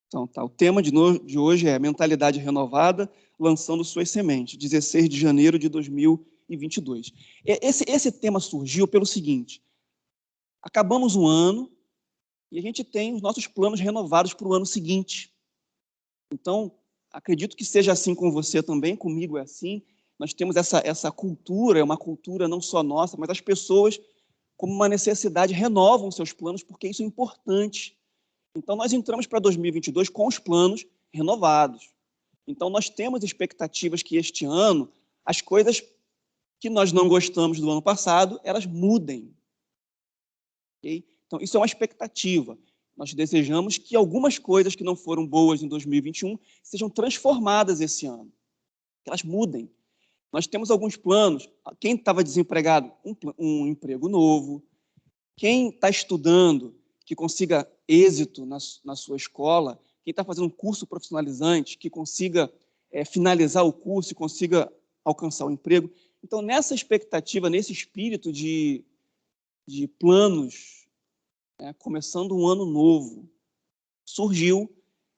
Então, tá. O tema de hoje é Mentalidade Renovada, lançando suas sementes, 16 de janeiro de 2022. Esse tema surgiu pelo seguinte: acabamos um ano e a gente tem os nossos planos renovados para o ano seguinte. Então, acredito que seja assim com você também, comigo é assim. Nós temos essa cultura, é uma cultura não só nossa, mas as pessoas, como uma necessidade, renovam seus planos, porque isso é importante. Então, nós entramos para 2022 com os planos renovados. Então, nós temos expectativas que este ano, as coisas que nós não gostamos do ano passado, elas mudem. Okay? Então, isso é uma expectativa. Nós desejamos que algumas coisas que não foram boas em 2021 sejam transformadas esse ano, que elas mudem. Nós temos alguns planos. Quem estava desempregado, um emprego novo. Quem está estudando, que consiga êxito na sua escola. Quem está fazendo um curso profissionalizante, que consiga finalizar o curso e consiga alcançar o emprego. Então, nessa expectativa, nesse espírito de planos, começando um ano novo, surgiu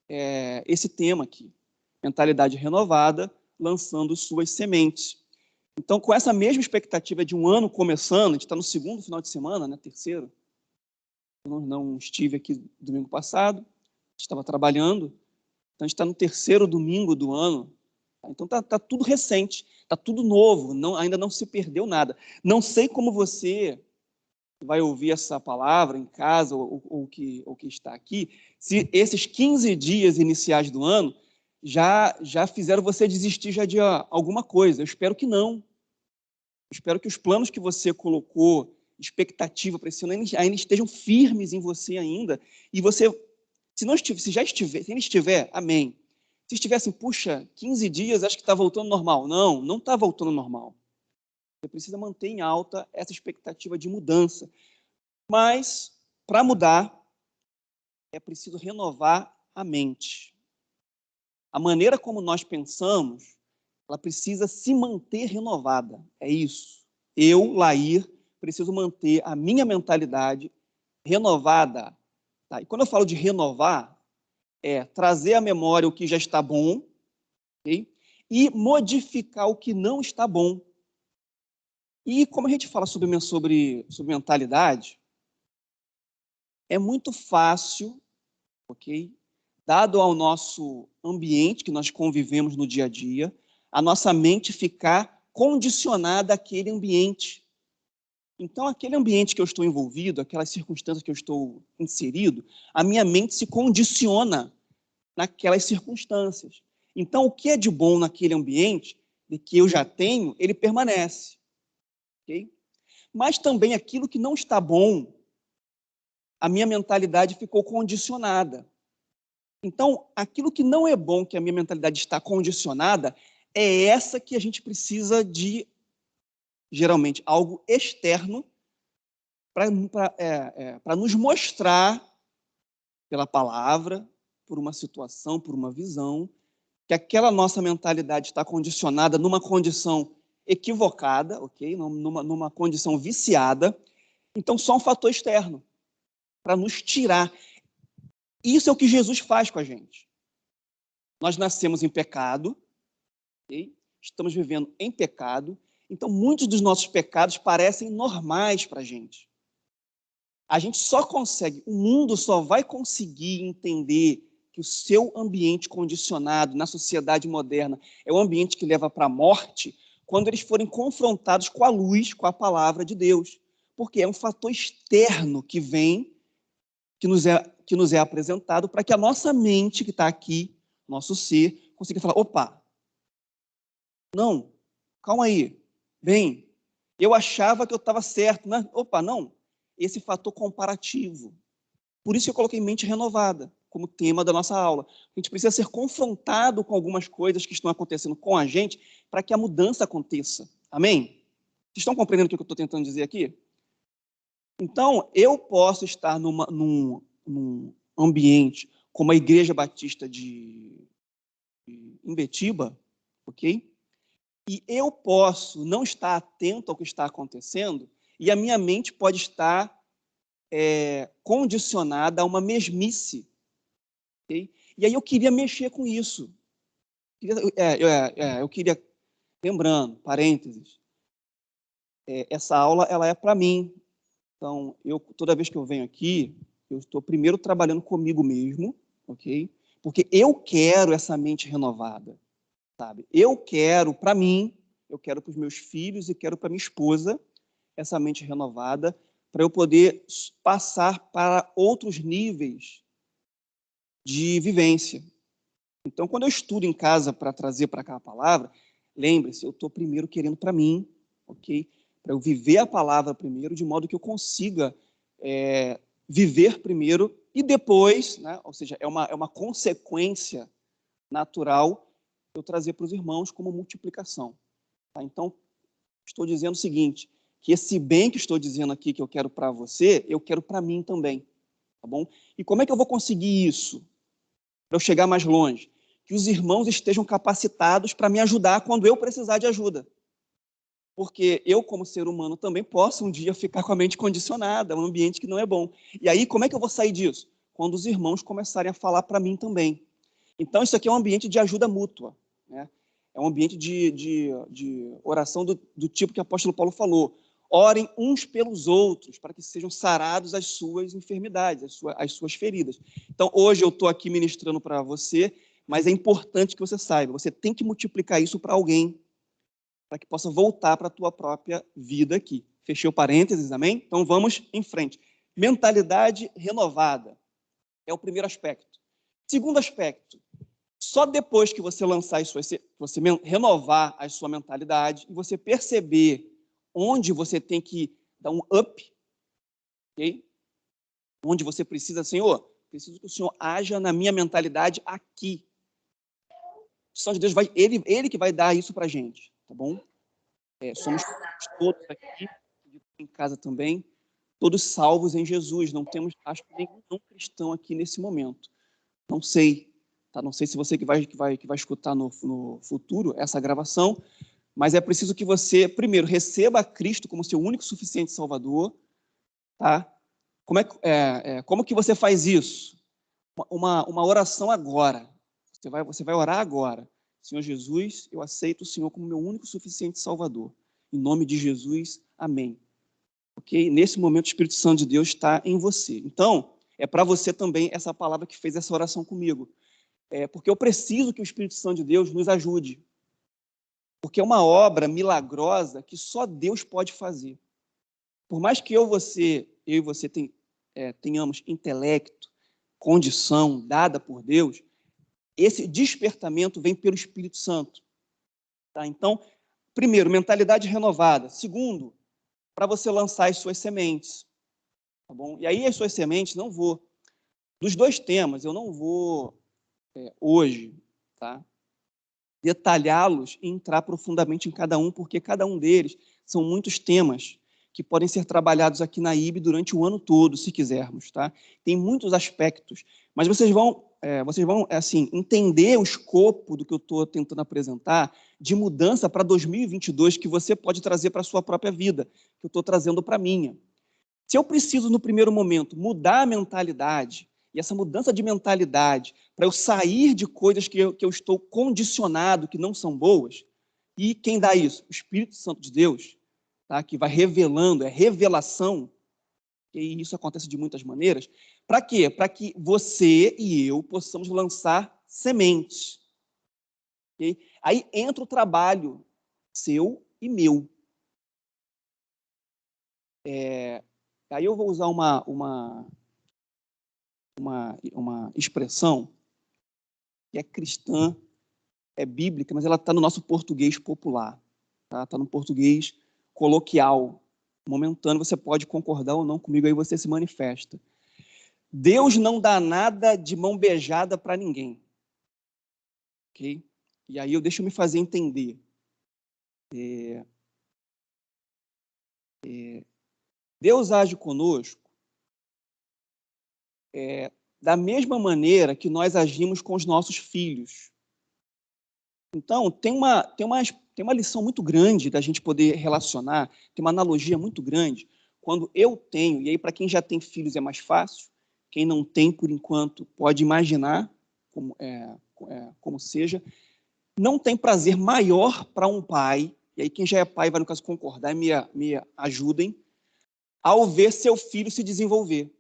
esse tema aqui, Mentalidade Renovada, lançando suas sementes. Então, com essa mesma expectativa de um ano começando, a gente está no segundo final de semana, né, terceiro. Eu não estive aqui domingo passado, estava trabalhando, então a gente está no terceiro domingo do ano. Então tá tudo recente, está tudo novo, ainda não se perdeu nada. Não sei como você vai ouvir essa palavra em casa ou que está aqui, se esses 15 dias iniciais do ano já fizeram você desistir já de alguma coisa. Eu espero que não. Eu espero que os planos que você colocou, expectativa para esse ano, ainda estejam firmes em você ainda. E você, se ele estiver, amém. Se estiver assim, puxa, 15 dias, acho que está voltando normal. Não está voltando normal. Você precisa manter em alta essa expectativa de mudança. Mas, para mudar, é preciso renovar a mente. A maneira como nós pensamos, ela precisa se manter renovada. É isso. Eu, Lair, preciso manter a minha mentalidade renovada. Tá? E quando eu falo de renovar, é trazer à memória o que já está bom, okay? E modificar o que não está bom. E como a gente fala sobre mentalidade, é muito fácil, ok? Dado ao nosso ambiente que nós convivemos no dia a dia, a nossa mente ficar condicionada àquele ambiente. Então, aquele ambiente que eu estou envolvido, aquelas circunstâncias que eu estou inserido, a minha mente se condiciona naquelas circunstâncias. Então, o que é de bom naquele ambiente, de que eu já tenho, ele permanece. Okay? Mas também aquilo que não está bom, a minha mentalidade ficou condicionada. Então, aquilo que não é bom, que a minha mentalidade está condicionada, é essa que a gente precisa de, geralmente, algo externo para nos mostrar, pela palavra, por uma situação, por uma visão, que aquela nossa mentalidade está condicionada numa condição equivocada, ok? Numa condição viciada. Então, só um fator externo para nos tirar. Isso é o que Jesus faz com a gente. Nós nascemos em pecado, okay? Estamos vivendo em pecado, então muitos dos nossos pecados parecem normais para a gente. A gente só consegue, o mundo só vai conseguir entender que o seu ambiente condicionado na sociedade moderna é o ambiente que leva para a morte, quando eles forem confrontados com a luz, com a palavra de Deus. Porque é um fator externo que vem, que nos é apresentado, para que a nossa mente, que está aqui, nosso ser, consiga falar, opa, não, calma aí, vem, eu achava que eu estava certo, né? Opa, não, esse fator comparativo. Por isso que eu coloquei mente renovada como tema da nossa aula. A gente precisa ser confrontado com algumas coisas que estão acontecendo com a gente para que a mudança aconteça. Amém? Vocês estão compreendendo o que eu estou tentando dizer aqui? Então, eu posso estar num ambiente como a Igreja Batista de Imbetiba, ok? E eu posso não estar atento ao que está acontecendo e a minha mente pode estar condicionada a uma mesmice. Okay? E aí eu queria mexer com isso. Eu queria, lembrando, parênteses, essa aula ela é para mim. Então, toda vez que eu venho aqui, eu estou primeiro trabalhando comigo mesmo, ok? Porque eu quero essa mente renovada, sabe? Eu quero para mim, eu quero para os meus filhos e quero para minha esposa essa mente renovada para eu poder passar para outros níveis de vivência. Então, quando eu estudo em casa para trazer para cá a palavra, lembre-se, eu estou primeiro querendo para mim, ok? Para eu viver a palavra primeiro, de modo que eu consiga viver primeiro e depois, né? Ou seja, é uma consequência natural eu trazer para os irmãos como multiplicação. Tá? Então, estou dizendo o seguinte, que esse bem que estou dizendo aqui que eu quero para você, eu quero para mim também, tá bom? E como é que eu vou conseguir isso? Para eu chegar mais longe? Que os irmãos estejam capacitados para me ajudar quando eu precisar de ajuda. Porque eu, como ser humano, também posso um dia ficar com a mente condicionada, um ambiente que não é bom. E aí, como é que eu vou sair disso? Quando os irmãos começarem a falar para mim também. Então, isso aqui é um ambiente de ajuda mútua, né? É um ambiente de oração do tipo que o apóstolo Paulo falou. Orem uns pelos outros, para que sejam sarados as suas enfermidades, as suas feridas. Então, hoje eu estou aqui ministrando para você, mas é importante que você saiba, você tem que multiplicar isso para alguém, para que possa voltar para a tua própria vida aqui. Fechei o parênteses, amém? Então, vamos em frente. Mentalidade renovada é o primeiro aspecto. Segundo aspecto, só depois que você lançar você renovar a sua mentalidade e você perceber onde você tem que dar um up, ok? Onde você precisa, Senhor, preciso que o Senhor haja na minha mentalidade aqui. O Senhor de Deus ele que vai dar isso para a gente, tá bom? Somos todos aqui, em casa também, todos salvos em Jesus. Não temos, acho que nenhum não cristão aqui nesse momento. Não sei, tá? Não sei se você que vai escutar no futuro essa gravação, mas é preciso que você, primeiro, receba a Cristo como seu único e suficiente Salvador, tá? Como que você faz isso? Uma oração agora. Você vai orar agora. Senhor Jesus, eu aceito o Senhor como meu único e suficiente Salvador. Em nome de Jesus, amém. Ok? Nesse momento, o Espírito Santo de Deus está em você. Então, é para você também essa palavra que fez essa oração comigo. Porque eu preciso que o Espírito Santo de Deus nos ajude. Porque é uma obra milagrosa que só Deus pode fazer. Por mais que eu e você tenhamos intelecto, condição dada por Deus, esse despertamento vem pelo Espírito Santo. Tá? Então, primeiro, mentalidade renovada. Segundo, para você lançar as suas sementes. Tá bom? E aí as suas sementes, dos dois temas, eu não vou hoje, tá, detalhá-los e entrar profundamente em cada um, porque cada um deles são muitos temas que podem ser trabalhados aqui na IB durante o ano todo, se quisermos, tá? Tem muitos aspectos, mas vocês vão assim, entender o escopo do que eu estou tentando apresentar de mudança para 2022 que você pode trazer para a sua própria vida, que eu estou trazendo para a minha. Se eu preciso, no primeiro momento, mudar a mentalidade, e essa mudança de mentalidade, para eu sair de coisas que eu estou condicionado, que não são boas, e quem dá isso? O Espírito Santo de Deus, tá? Que vai revelando, é revelação, e isso acontece de muitas maneiras. Para quê? Para que você e eu possamos lançar sementes. Okay? Aí entra o trabalho seu e meu. Aí eu vou usar uma expressão que é cristã, é bíblica, mas ela está no nosso português popular, tá? Está no português coloquial, momentâneo. Você pode concordar ou não comigo, aí você se manifesta. Deus não dá nada de mão beijada para ninguém. Ok? E aí deixa eu me fazer entender. Deus age conosco da mesma maneira que nós agimos com os nossos filhos. Então, tem uma lição muito grande da gente poder relacionar, tem uma analogia muito grande, quando eu tenho, e aí para quem já tem filhos é mais fácil, quem não tem, por enquanto, pode imaginar, como seja, não tem prazer maior para um pai, e aí quem já é pai vai, no caso, concordar e me ajudem, ao ver seu filho se desenvolver.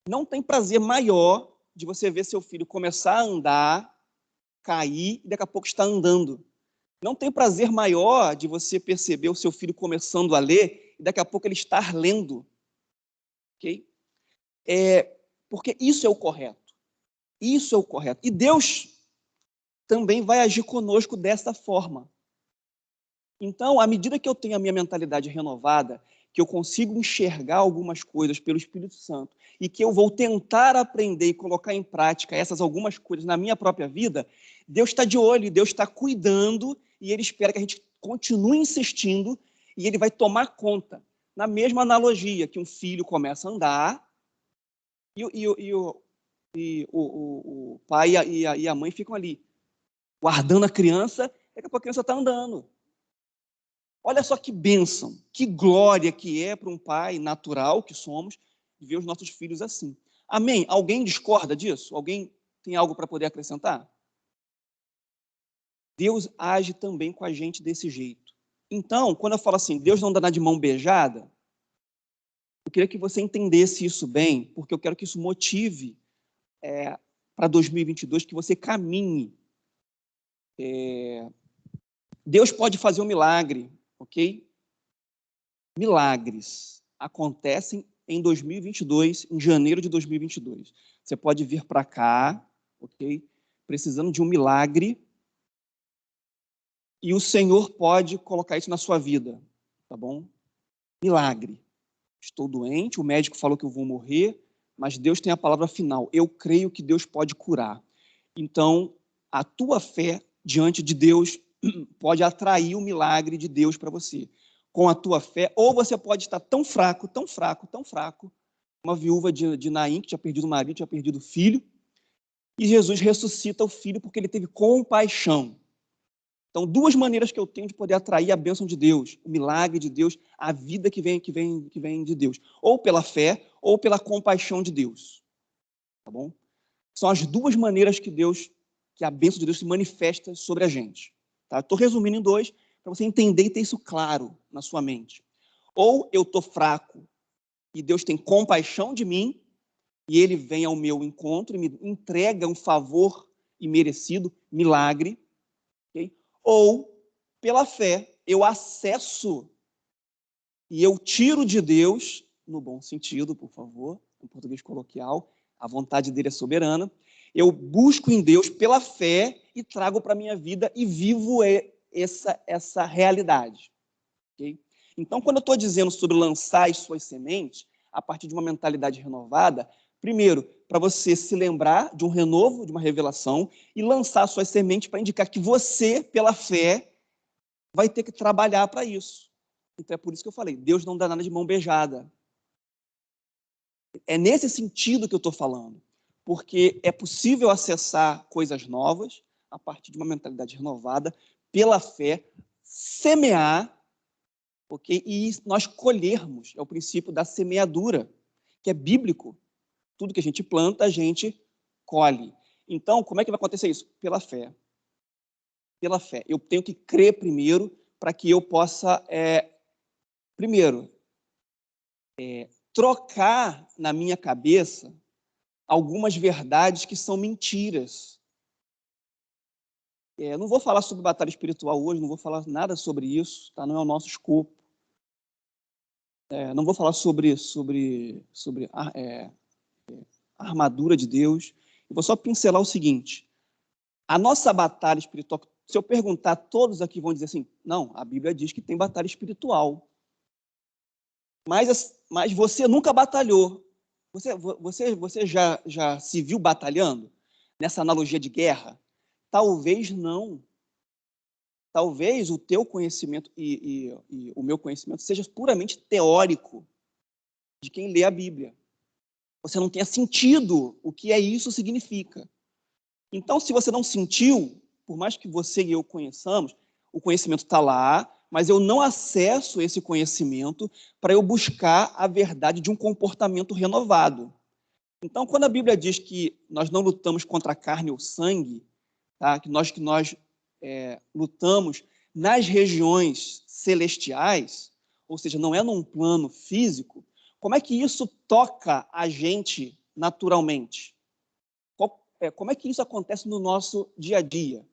Não tem prazer maior de você ver seu filho começar a andar, cair e daqui a pouco estar andando. Não tem prazer maior de você perceber o seu filho começando a ler e daqui a pouco ele estar lendo. Ok? Porque isso é o correto. Isso é o correto. E Deus também vai agir conosco dessa forma. Então, à medida que eu tenho a minha mentalidade renovada, que eu consigo enxergar algumas coisas pelo Espírito Santo e que eu vou tentar aprender e colocar em prática essas algumas coisas na minha própria vida, Deus está de olho, Deus está cuidando e Ele espera que a gente continue insistindo e Ele vai tomar conta. Na mesma analogia que um filho começa a andar e o pai e a mãe ficam ali guardando a criança, daqui a pouco a criança está andando. Olha só que bênção, que glória que é para um pai natural que somos, ver os nossos filhos assim. Amém? Alguém discorda disso? Alguém tem algo para poder acrescentar? Deus age também com a gente desse jeito. Então, quando eu falo assim, Deus não dá nada de mão beijada, eu queria que você entendesse isso bem, porque eu quero que isso motive para 2022, que você caminhe. Deus pode fazer um milagre, ok? Milagres acontecem em 2022, em janeiro de 2022. Você pode vir para cá, ok? Precisando de um milagre e o Senhor pode colocar isso na sua vida, tá bom? Milagre. Estou doente, o médico falou que eu vou morrer, mas Deus tem a palavra final. Eu creio que Deus pode curar. Então, a tua fé diante de Deus pode atrair o milagre de Deus para você. Com a tua fé, ou você pode estar tão fraco, tão fraco, tão fraco, uma viúva de Naim, que tinha perdido o marido, tinha perdido o filho, e Jesus ressuscita o filho porque ele teve compaixão. Então, duas maneiras que eu tenho de poder atrair a bênção de Deus, o milagre de Deus, a vida que vem de Deus. Ou pela fé, ou pela compaixão de Deus. Tá bom? São as duas maneiras que a bênção de Deus se manifesta sobre a gente. Tá? Estou resumindo em dois, para você entender e ter isso claro na sua mente. Ou eu estou fraco e Deus tem compaixão de mim, e Ele vem ao meu encontro e me entrega um favor imerecido, milagre. Okay? Ou, pela fé, eu acesso e eu tiro de Deus, no bom sentido, por favor, em português coloquial, a vontade dele é soberana, eu busco em Deus pela fé e trago para a minha vida e vivo essa realidade. Okay? Então, quando eu estou dizendo sobre lançar as suas sementes, a partir de uma mentalidade renovada, primeiro, para você se lembrar de um renovo, de uma revelação, e lançar as suas sementes para indicar que você, pela fé, vai ter que trabalhar para isso. Então, é por isso que eu falei, Deus não dá nada de mão beijada. É nesse sentido que eu estou falando. Porque é possível acessar coisas novas, a partir de uma mentalidade renovada, pela fé, semear, okay? E nós colhermos. É o princípio da semeadura, que é bíblico. Tudo que a gente planta, a gente colhe. Então, como é que vai acontecer isso? Pela fé. Pela fé. Eu tenho que crer primeiro para que eu possa, primeiro, trocar na minha cabeça algumas verdades que são mentiras. Não vou falar sobre batalha espiritual hoje, não vou falar nada sobre isso, tá? Não é o nosso escopo. Não vou falar sobre a armadura de Deus. Eu vou só pincelar o seguinte. A nossa batalha espiritual, se eu perguntar, todos aqui vão dizer assim, não, a Bíblia diz que tem batalha espiritual. Mas você nunca batalhou. Você já se viu batalhando nessa analogia de guerra? Talvez não. Talvez o teu conhecimento e o meu conhecimento seja puramente teórico de quem lê a Bíblia. Você não tenha sentido o que isso significa. Então, se você não sentiu, por mais que você e eu conheçamos, o conhecimento está lá, mas eu não acesso esse conhecimento para eu buscar a verdade de um comportamento renovado. Então, quando a Bíblia diz que nós não lutamos contra a carne ou sangue, tá? que nós lutamos nas regiões celestiais, ou seja, não é num plano físico, como é que isso toca a gente naturalmente? Como é que isso acontece no nosso dia a dia?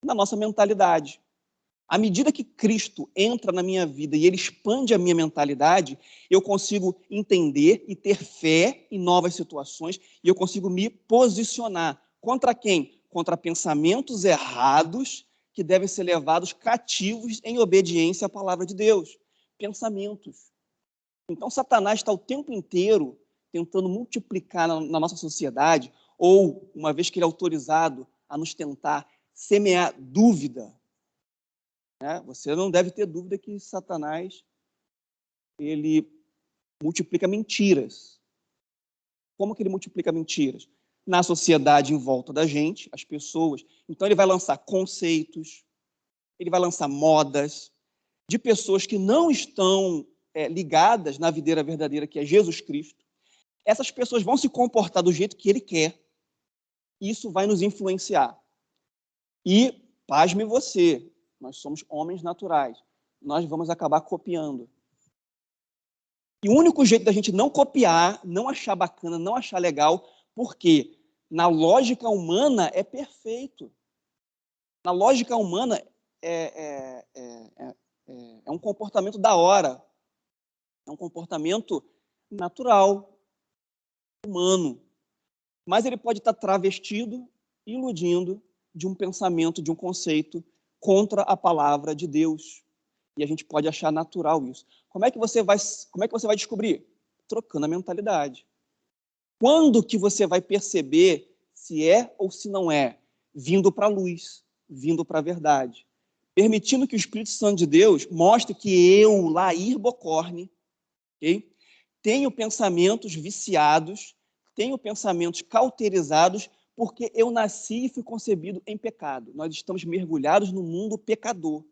Na nossa mentalidade. À medida que Cristo entra na minha vida e ele expande a minha mentalidade, eu consigo entender e ter fé em novas situações e eu consigo me posicionar. Contra quem? Contra pensamentos errados que devem ser levados cativos em obediência à palavra de Deus. Pensamentos. Então, Satanás está o tempo inteiro tentando multiplicar na nossa sociedade, ou, uma vez que ele é autorizado a nos tentar semear dúvida, né? Você não deve ter dúvida que Satanás ele multiplica mentiras. Como que ele multiplica mentiras? Na sociedade em volta da gente, as pessoas. Então, ele vai lançar conceitos, ele vai lançar modas de pessoas que não estão ligadas na videira verdadeira, que é Jesus Cristo. Essas pessoas vão se comportar do jeito que ele quer. Isso vai nos influenciar. E, pasme você, nós somos homens naturais. Nós vamos acabar copiando. E o único jeito da gente não copiar, não achar bacana, não achar legal, porque na lógica humana é perfeito. Na lógica humana é um comportamento da hora. É um comportamento natural, humano. Mas ele pode estar travestido, iludindo de um pensamento, de um conceito contra a palavra de Deus. E a gente pode achar natural isso. Como é que você vai descobrir? Trocando a mentalidade. Quando que você vai perceber se é ou se não é? Vindo para a luz, vindo para a verdade. Permitindo que o Espírito Santo de Deus mostre que eu, Lair Bocorne, okay, tenho pensamentos viciados, tenho pensamentos cauterizados, porque eu nasci e fui concebido em pecado. Nós estamos mergulhados no mundo pecador.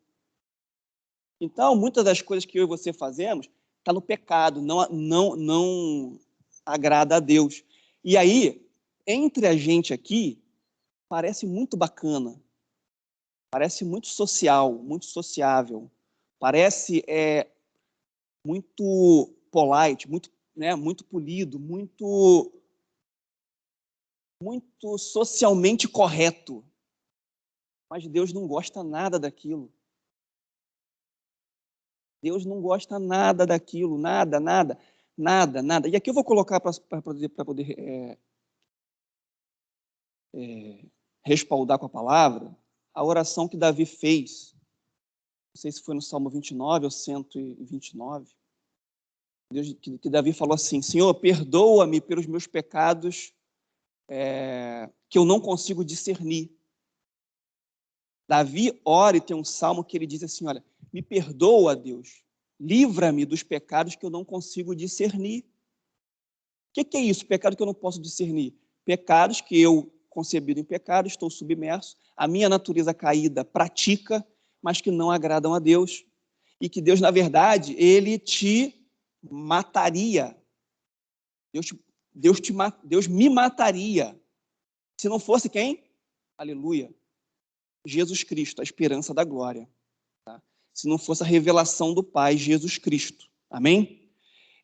Então, muitas das coisas que eu e você fazemos está no pecado, não agrada a Deus. E aí, entre a gente aqui, parece muito bacana, parece muito social, muito sociável, parece muito polite, muito polido, muito socialmente correto. Mas Deus não gosta nada daquilo. Deus não gosta nada daquilo, nada. E aqui eu vou colocar para poder respaldar com a palavra a oração que Davi fez. Não sei se foi no Salmo 29 ou 129. Que Davi falou assim: Senhor, perdoa-me pelos meus pecados que eu não consigo discernir. Davi ora e tem um salmo que ele diz assim: olha, me perdoa, Deus, livra-me dos pecados que eu não consigo discernir. O que é isso? Pecado que eu não posso discernir. Pecados que eu, concebido em pecado, estou submerso, a minha natureza caída pratica, mas que não agradam a Deus. E que Deus, na verdade, ele te mataria. Deus me mataria. Se não fosse quem? Aleluia. Jesus Cristo, a esperança da glória. Tá? Se não fosse a revelação do Pai, Jesus Cristo. Amém?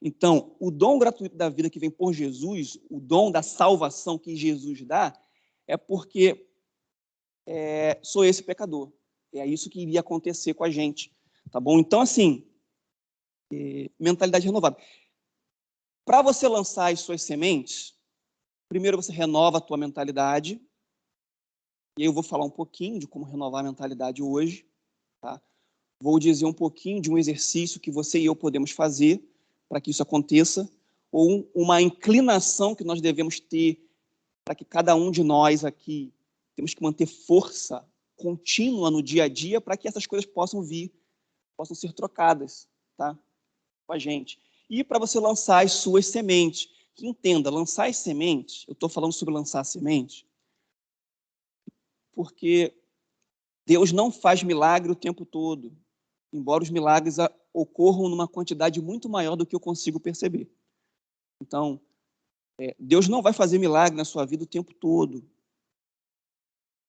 Então, o dom gratuito da vida que vem por Jesus, o dom da salvação que Jesus dá, é porque sou esse pecador. É isso que iria acontecer com a gente. Tá bom? Então, assim, mentalidade renovada. Para você lançar as suas sementes, primeiro você renova a tua mentalidade. E aí eu vou falar um pouquinho de como renovar a mentalidade hoje. Tá? Vou dizer um pouquinho de um exercício que você e eu podemos fazer para que isso aconteça, ou uma inclinação que nós devemos ter para que cada um de nós aqui temos que manter força contínua no dia a dia para que essas coisas possam ser trocadas, tá? Com a gente. E para você lançar as suas sementes. Que entenda, lançar as sementes, eu estou falando sobre lançar sementes, porque Deus não faz milagre o tempo todo, embora os milagres ocorram numa quantidade muito maior do que eu consigo perceber. Então, Deus não vai fazer milagre na sua vida o tempo todo.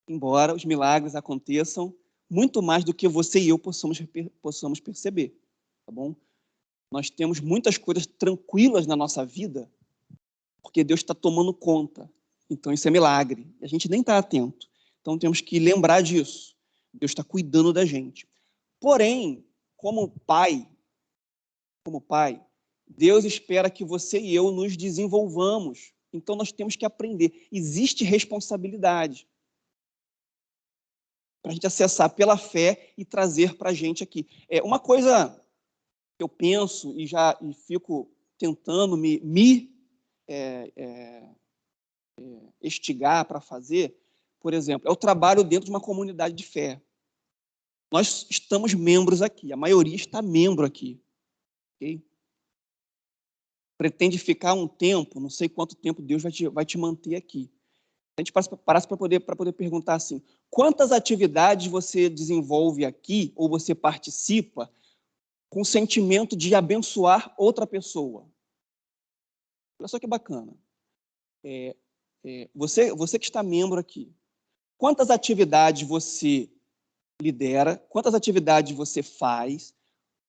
Embora os milagres aconteçam muito mais do que você e eu possamos perceber, tá bom? Nós temos muitas coisas tranquilas na nossa vida porque Deus está tomando conta. Então, isso é milagre. A gente nem está atento. Então, temos que lembrar disso. Deus está cuidando da gente. Porém, como pai, Deus espera que você e eu nos desenvolvamos. Então, nós temos que aprender. Existe responsabilidade para a gente acessar pela fé e trazer para a gente aqui. Uma coisa que eu penso e fico tentando me estigar para fazer, por exemplo, é o trabalho dentro de uma comunidade de fé. Nós estamos membros aqui, a maioria está membro aqui. Okay? Pretende ficar um tempo, não sei quanto tempo Deus vai te manter aqui. A gente parasse para poder perguntar assim, quantas atividades você desenvolve aqui, ou você participa, com o sentimento de abençoar outra pessoa? Olha só que bacana. Você que está membro aqui, quantas atividades você lidera, quantas atividades você faz,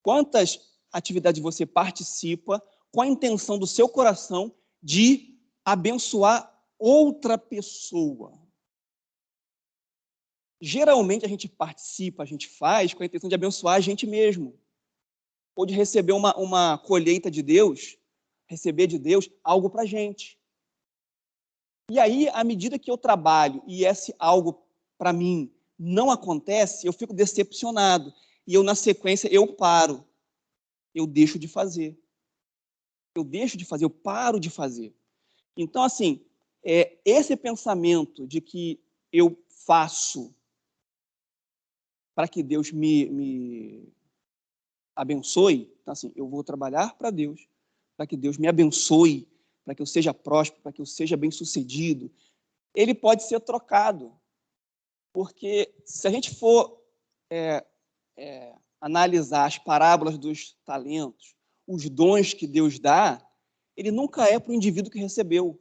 quantas atividades você participa com a intenção do seu coração de abençoar outra pessoa? Geralmente a gente participa, a gente faz com a intenção de abençoar a gente mesmo, ou de receber uma colheita de Deus, receber de Deus algo para a gente. E aí, à medida que eu trabalho e esse algo para mim não acontece, eu fico decepcionado. E eu, na sequência, eu paro. Eu deixo de fazer. Eu paro de fazer. Então, assim, esse pensamento de que eu faço para que Deus me abençoe, então, assim, eu vou trabalhar para Deus, para que Deus me abençoe, para que eu seja próspero, para que eu seja bem-sucedido, ele pode ser trocado. Porque se a gente for analisar as parábolas dos talentos, os dons que Deus dá, ele nunca é para o indivíduo que recebeu.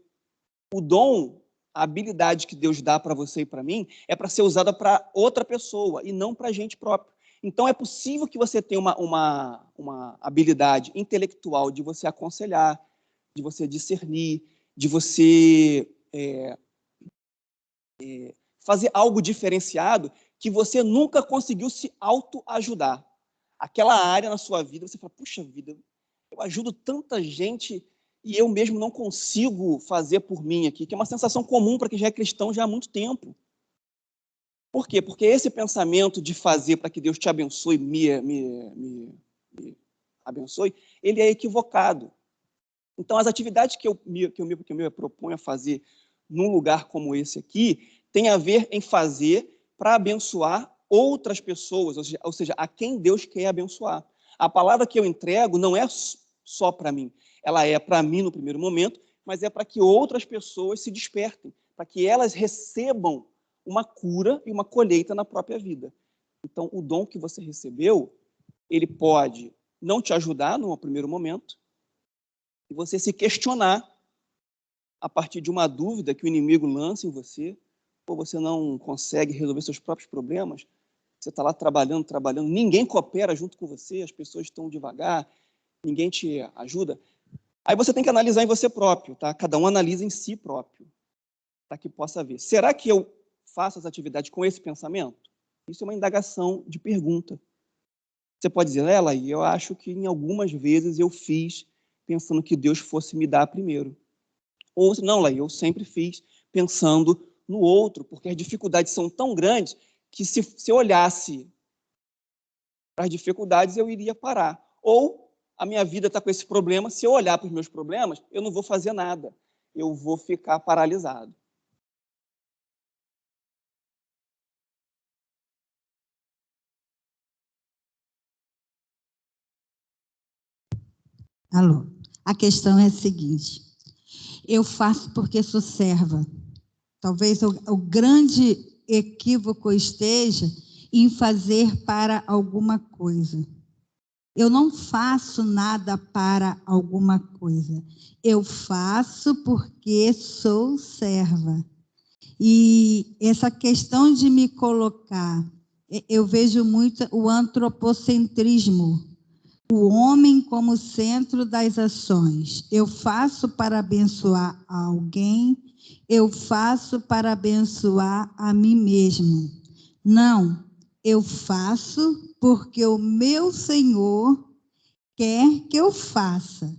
O dom, a habilidade que Deus dá para você e para mim, é para ser usada para outra pessoa e não para a gente próprio. Então, é possível que você tenha uma habilidade intelectual de você aconselhar, de você discernir, de você fazer algo diferenciado que você nunca conseguiu se autoajudar. Aquela área na sua vida, você fala, puxa vida, eu ajudo tanta gente e eu mesmo não consigo fazer por mim aqui, que é uma sensação comum para quem já é cristão já há muito tempo. Por quê? Porque esse pensamento de fazer para que Deus te abençoe, me abençoe, ele é equivocado. Então, as atividades que eu me proponho a fazer num lugar como esse aqui, tem a ver em fazer para abençoar outras pessoas, ou seja, a quem Deus quer abençoar. A palavra que eu entrego não é só para mim, ela é para mim no primeiro momento, mas é para que outras pessoas se despertem, para que elas recebam uma cura e uma colheita na própria vida. Então, o dom que você recebeu, ele pode não te ajudar no primeiro momento, e você se questionar a partir de uma dúvida que o inimigo lança em você, ou você não consegue resolver seus próprios problemas, você está lá trabalhando, ninguém coopera junto com você, as pessoas estão devagar, ninguém te ajuda. Aí você tem que analisar em você próprio, tá? Cada um analisa em si próprio, para que possa ver. Será que eu faço as atividades com esse pensamento? Isso é uma indagação de pergunta. Você pode dizer, Laí, eu acho que em algumas vezes eu fiz pensando que Deus fosse me dar primeiro. Ou, não, Laí, eu sempre fiz pensando no outro, porque as dificuldades são tão grandes que se eu olhasse para as dificuldades, eu iria parar. Ou a minha vida está com esse problema, se eu olhar para os meus problemas, eu não vou fazer nada. Eu vou ficar paralisado. Alô, a questão é a seguinte, eu faço porque sou serva. Talvez o grande equívoco esteja em fazer para alguma coisa. Eu não faço nada para alguma coisa. Eu faço porque sou serva. E essa questão de me colocar, eu vejo muito o antropocentrismo, o homem como centro das ações. Eu faço para abençoar alguém, eu faço para abençoar a mim mesmo. Não, eu faço porque o meu Senhor quer que eu faça.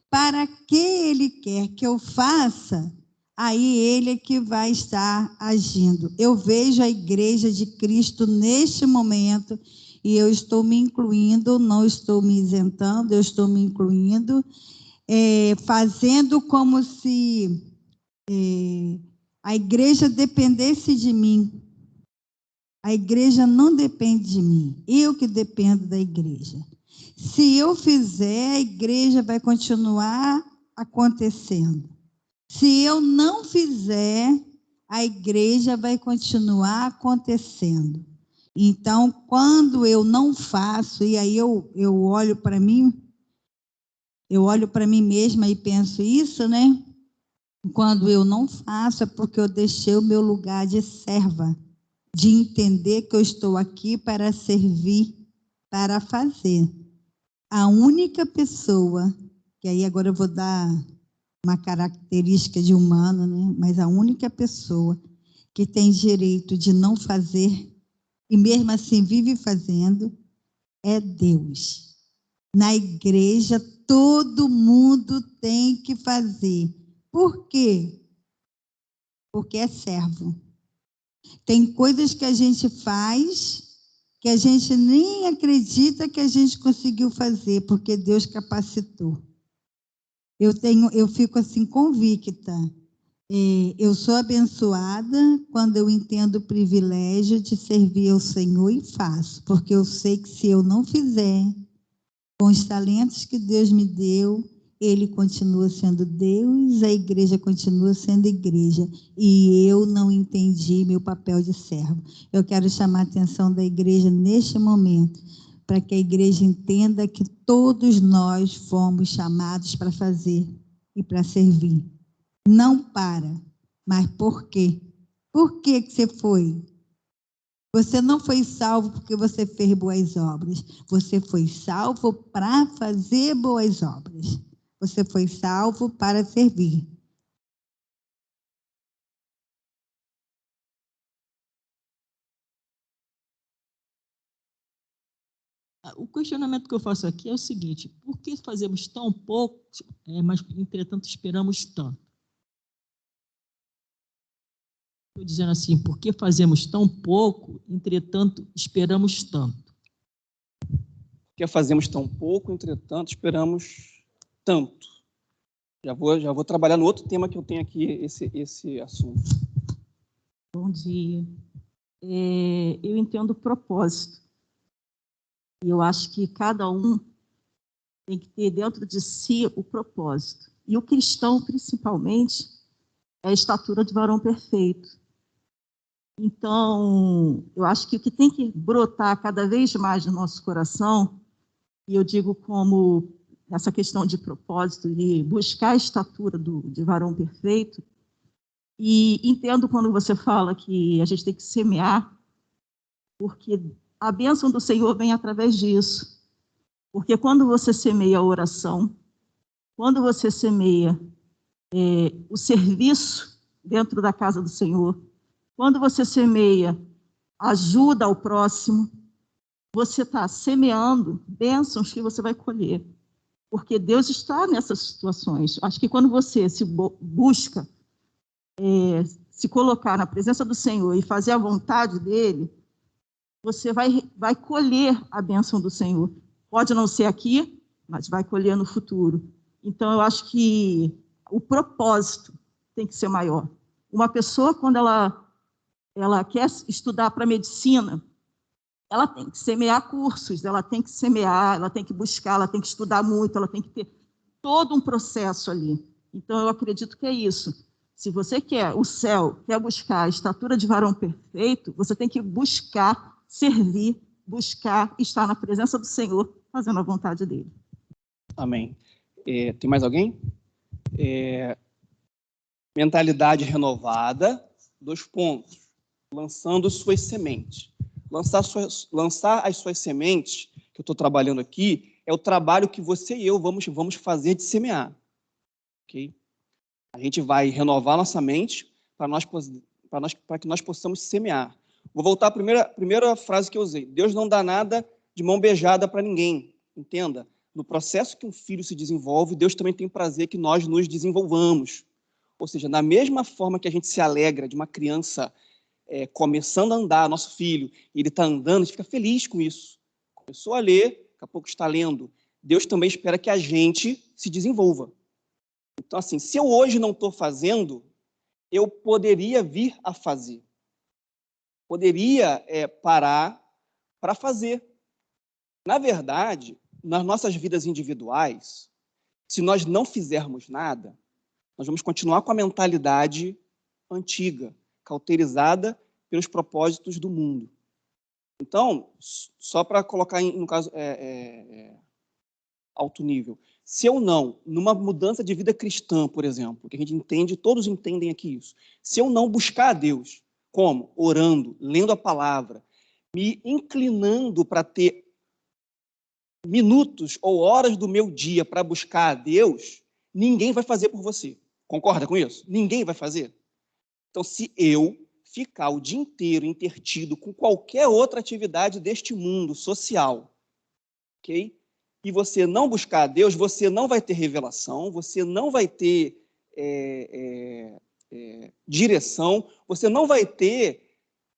Para que Ele quer que eu faça, aí Ele é que vai estar agindo. Eu vejo a Igreja de Cristo neste momento, e eu estou me incluindo, não estou me isentando, eu estou me incluindo, fazendo como se a Igreja dependesse de mim. A Igreja não depende de mim, eu que dependo da Igreja. Se eu fizer, a Igreja vai continuar acontecendo. Se eu não fizer, a Igreja vai continuar acontecendo. Então, quando eu não faço, e aí eu olho para mim mesma e penso isso, né? Quando eu não faço, é porque eu deixei o meu lugar de serva, de entender que eu estou aqui para servir, para fazer. A única pessoa, que aí agora eu vou dar uma característica de humano, né? Mas a única pessoa que tem direito de não fazer, e mesmo assim vive fazendo, é Deus. Na igreja, todo mundo tem que fazer. Por quê? Porque é servo. Tem coisas que a gente faz que a gente nem acredita que a gente conseguiu fazer, porque Deus capacitou. Eu fico assim convicta. Eu sou abençoada quando eu entendo o privilégio de servir ao Senhor e faço, porque eu sei que se eu não fizer, com os talentos que Deus me deu, Ele continua sendo Deus, a igreja continua sendo igreja, e eu não entendi meu papel de servo. Eu quero chamar a atenção da igreja neste momento, para que a igreja entenda que todos nós fomos chamados para fazer e para servir. Não para, mas por quê? Por que você foi? Você não foi salvo porque você fez boas obras. Você foi salvo para fazer boas obras. Você foi salvo para servir. O questionamento que eu faço aqui é o seguinte: por que fazemos tão pouco, mas, entretanto, esperamos tanto? Estou dizendo assim, por que fazemos tão pouco, entretanto, esperamos tanto? Porque fazemos tão pouco, entretanto, esperamos tanto. Já vou trabalhar no outro tema que eu tenho aqui, esse assunto. Bom dia. Eu entendo o propósito. E eu acho que cada um tem que ter dentro de si o propósito. E o cristão, principalmente, é a estatura de varão perfeito. Então, eu acho que o que tem que brotar cada vez mais no nosso coração, e eu digo como essa questão de propósito, de buscar a estatura de varão perfeito, e entendo quando você fala que a gente tem que semear, porque a bênção do Senhor vem através disso. Porque quando você semeia a oração, quando você semeia o serviço dentro da casa do Senhor, quando você semeia ajuda ao próximo, você está semeando bênçãos que você vai colher. Porque Deus está nessas situações. Acho que quando você se busca se colocar na presença do Senhor e fazer a vontade dEle, você vai colher a bênção do Senhor. Pode não ser aqui, mas vai colher no futuro. Então, eu acho que o propósito tem que ser maior. Uma pessoa, quando ela quer estudar para medicina, ela tem que semear cursos, ela tem que semear, ela tem que buscar, ela tem que estudar muito, ela tem que ter todo um processo ali. Então, eu acredito que é isso. Se você quer o céu, quer buscar a estatura de varão perfeito, você tem que buscar servir, buscar estar na presença do Senhor fazendo a vontade dele. Amém. Tem mais alguém? Mentalidade renovada, 2 pontos. Lançando suas sementes. Lançar as suas sementes, que eu estou trabalhando aqui, é o trabalho que você e eu vamos fazer de semear. Ok? A gente vai renovar nossa mente para que nós possamos semear. Vou voltar à primeira frase que eu usei. Deus não dá nada de mão beijada para ninguém. Entenda, no processo que um filho se desenvolve, Deus também tem prazer que nós nos desenvolvamos. Ou seja, da mesma forma que a gente se alegra de uma criança começando a andar, nosso filho, e ele está andando, a gente fica feliz com isso. Começou a ler, daqui a pouco está lendo. Deus também espera que a gente se desenvolva. Então, assim, se eu hoje não estou fazendo, eu poderia vir a fazer. Poderia parar para fazer. Na verdade, nas nossas vidas individuais, se nós não fizermos nada, nós vamos continuar com a mentalidade antiga, cauterizada pelos propósitos do mundo. Então, só para colocar, no caso, alto nível, se eu não, numa mudança de vida cristã, por exemplo, que a gente entende, todos entendem aqui isso, se eu não buscar a Deus, como? Orando, lendo a palavra, me inclinando para ter minutos ou horas do meu dia para buscar a Deus, ninguém vai fazer por você. Concorda com isso? Ninguém vai fazer. Então, se eu ficar o dia inteiro intertido com qualquer outra atividade deste mundo social, ok? E você não buscar a Deus, você não vai ter revelação, você não vai ter direção, você não vai ter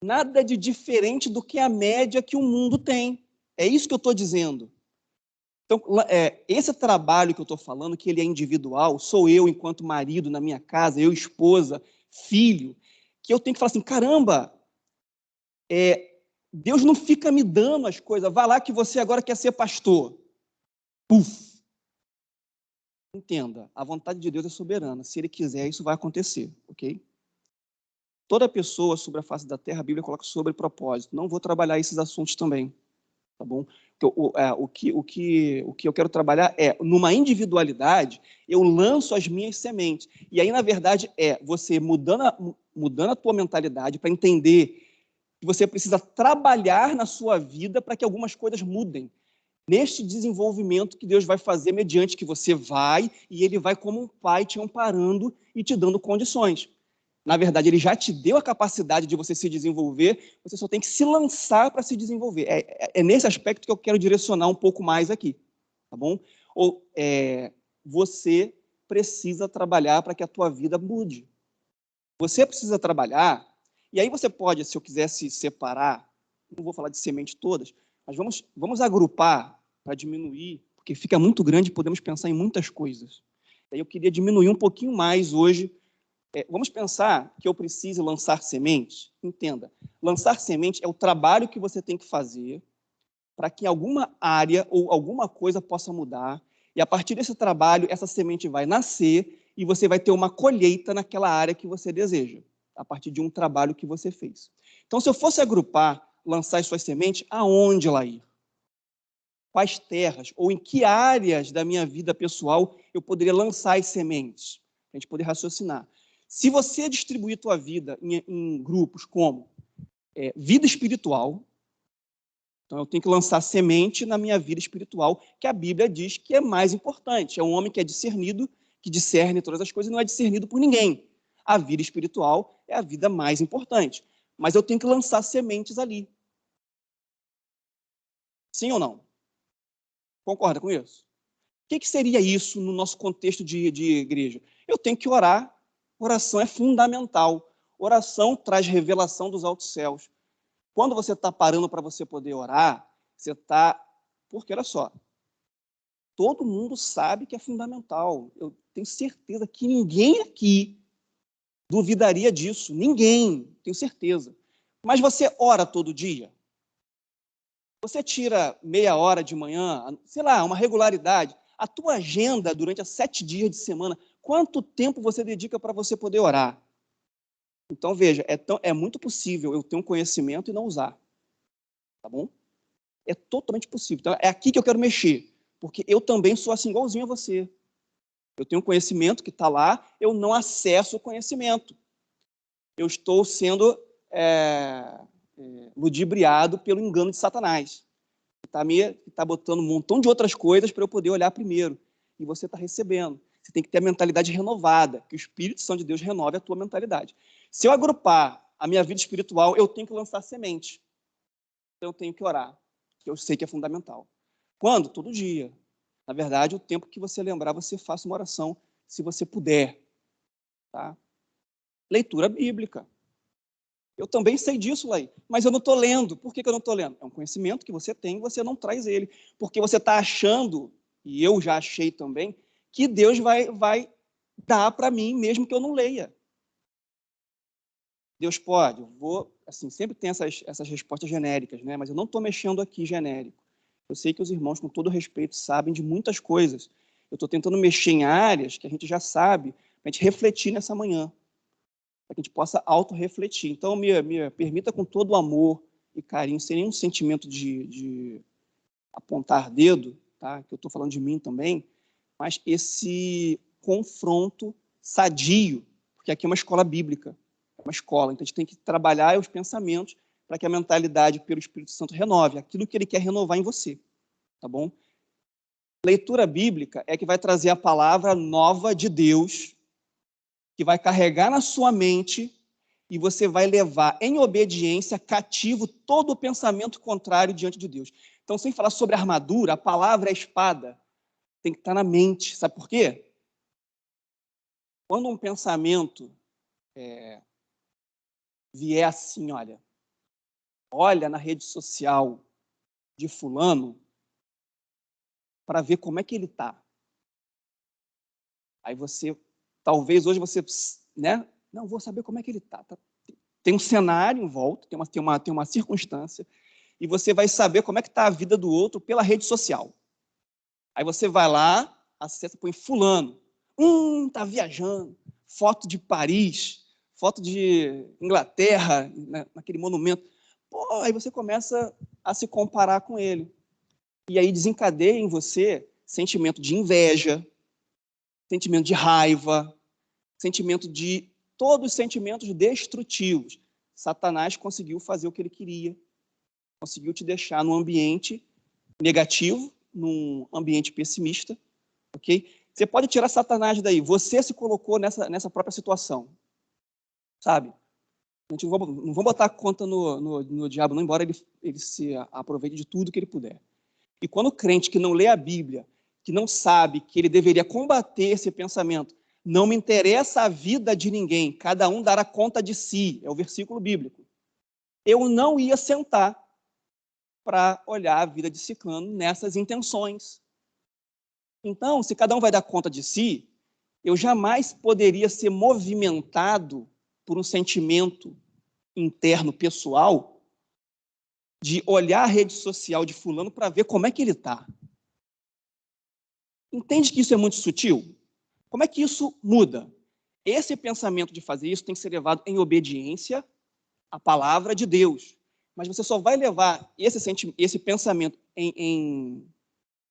nada de diferente do que a média que o mundo tem. É isso que eu estou dizendo. Então, esse trabalho que eu estou falando, que ele é individual, sou eu enquanto marido na minha casa, eu esposa, filho, que eu tenho que falar assim, caramba, Deus não fica me dando as coisas, vai lá que você agora quer ser pastor. Puf! Entenda, a vontade de Deus é soberana, se Ele quiser, isso vai acontecer, ok? Toda pessoa sobre a face da terra, a Bíblia coloca sobre propósito, não vou trabalhar esses assuntos também, tá bom? O que eu quero trabalhar numa individualidade, eu lanço as minhas sementes. E aí, na verdade, você mudando a tua mentalidade para entender que você precisa trabalhar na sua vida para que algumas coisas mudem. Neste desenvolvimento que Deus vai fazer mediante que você vai, e Ele vai como um pai te amparando e te dando condições. Na verdade, Ele já te deu a capacidade de você se desenvolver, você só tem que se lançar para se desenvolver. É nesse aspecto que eu quero direcionar um pouco mais aqui, tá bom? Você precisa trabalhar para que a tua vida mude. Você precisa trabalhar, e aí você pode, se eu quiser se separar, não vou falar de semente todas, mas vamos agrupar para diminuir, porque fica muito grande e podemos pensar em muitas coisas. Aí eu queria diminuir um pouquinho mais hoje. Vamos pensar que eu preciso lançar sementes? Entenda, lançar semente é o trabalho que você tem que fazer para que alguma área ou alguma coisa possa mudar, e a partir desse trabalho, essa semente vai nascer e você vai ter uma colheita naquela área que você deseja, a partir de um trabalho que você fez. Então, se eu fosse agrupar, lançar as suas sementes, aonde ela ir? Quais terras ou em que áreas da minha vida pessoal eu poderia lançar as sementes? A gente poder raciocinar. Se você distribuir tua vida em grupos como vida espiritual, então eu tenho que lançar semente na minha vida espiritual, que a Bíblia diz que é mais importante. É um homem que é discernido, que discerne todas as coisas e não é discernido por ninguém. A vida espiritual é a vida mais importante. Mas eu tenho que lançar sementes ali. Sim ou não? Concorda com isso? O que seria isso no nosso contexto de igreja? Eu tenho que orar. Oração é fundamental. Oração traz revelação dos altos céus. Quando você está parando para você poder orar, você está... Porque, olha só, todo mundo sabe que é fundamental. Eu tenho certeza que ninguém aqui duvidaria disso. Ninguém, tenho certeza. Mas você ora todo dia? Você tira meia hora de manhã, sei lá, uma regularidade. A tua agenda durante os 7 dias de semana, quanto tempo você dedica para você poder orar? Então, veja, é muito possível eu ter um conhecimento e não usar. Tá bom? É totalmente possível. Então, é aqui que eu quero mexer, porque eu também sou assim, igualzinho a você. Eu tenho um conhecimento que está lá, eu não acesso o conhecimento. Eu estou sendo ludibriado pelo engano de Satanás. Está botando um montão de outras coisas para eu poder olhar primeiro. E você está recebendo. Você tem que ter a mentalidade renovada, que o Espírito Santo de Deus renove a tua mentalidade. Se eu agrupar a minha vida espiritual, eu tenho que lançar semente. Então eu tenho que orar, que eu sei que é fundamental. Quando? Todo dia. Na verdade, o tempo que você lembrar, você faça uma oração, se você puder. Tá? Leitura bíblica. Eu também sei disso, Laí, mas eu não estou lendo. Por que eu não estou lendo? É um conhecimento que você tem e você não traz ele. Porque você está achando, e eu já achei também, que Deus vai dar para mim mesmo que eu não leia. Deus pode, eu vou, assim, sempre tem essas respostas genéricas, né? Mas eu não estou mexendo aqui genérico. Eu sei que os irmãos, com todo respeito, sabem de muitas coisas. Eu estou tentando mexer em áreas que a gente já sabe, para a gente refletir nessa manhã, para que a gente possa auto-refletir. Então, me permita com todo o amor e carinho, sem nenhum sentimento de apontar dedo, tá? Que eu estou falando de mim também, mas esse confronto sadio, porque aqui é uma escola bíblica, é uma escola, então a gente tem que trabalhar os pensamentos para que a mentalidade pelo Espírito Santo renove aquilo que ele quer renovar em você, tá bom? Leitura bíblica é que vai trazer a palavra nova de Deus, que vai carregar na sua mente e você vai levar em obediência cativo todo o pensamento contrário diante de Deus. Então, sem falar sobre armadura, a palavra é a espada, tem que estar na mente. Sabe por quê? Quando um pensamento vier assim, olha na rede social de fulano para ver como é que ele está. Aí você, talvez hoje você, né? Não, vou saber como é que ele está. Tem um cenário em volta, tem uma circunstância, e você vai saber como é que está a vida do outro pela rede social. Aí você vai lá, acessa, põe fulano. Tá viajando. Foto de Paris, foto de Inglaterra, né, naquele monumento. Pô, aí você começa a se comparar com ele. E aí desencadeia em você sentimento de inveja, sentimento de raiva, sentimento de todos os sentimentos destrutivos. Satanás conseguiu fazer o que ele queria. Conseguiu te deixar num ambiente negativo, num ambiente pessimista, ok? Você pode tirar Satanás daí. Você se colocou nessa própria situação, sabe? A gente não vamos botar a conta no diabo, não, embora ele se aproveite de tudo que ele puder. E quando o crente que não lê a Bíblia, que não sabe que ele deveria combater esse pensamento, não me interessa a vida de ninguém, cada um dará conta de si, é o versículo bíblico. Eu não ia sentar para olhar a vida de Ciclano nessas intenções. Então, se cada um vai dar conta de si, eu jamais poderia ser movimentado por um sentimento interno, pessoal, de olhar a rede social de fulano para ver como é que ele está. Entende que isso é muito sutil? Como é que isso muda? Esse pensamento de fazer isso tem que ser levado em obediência à palavra de Deus. Mas você só vai levar esse pensamento em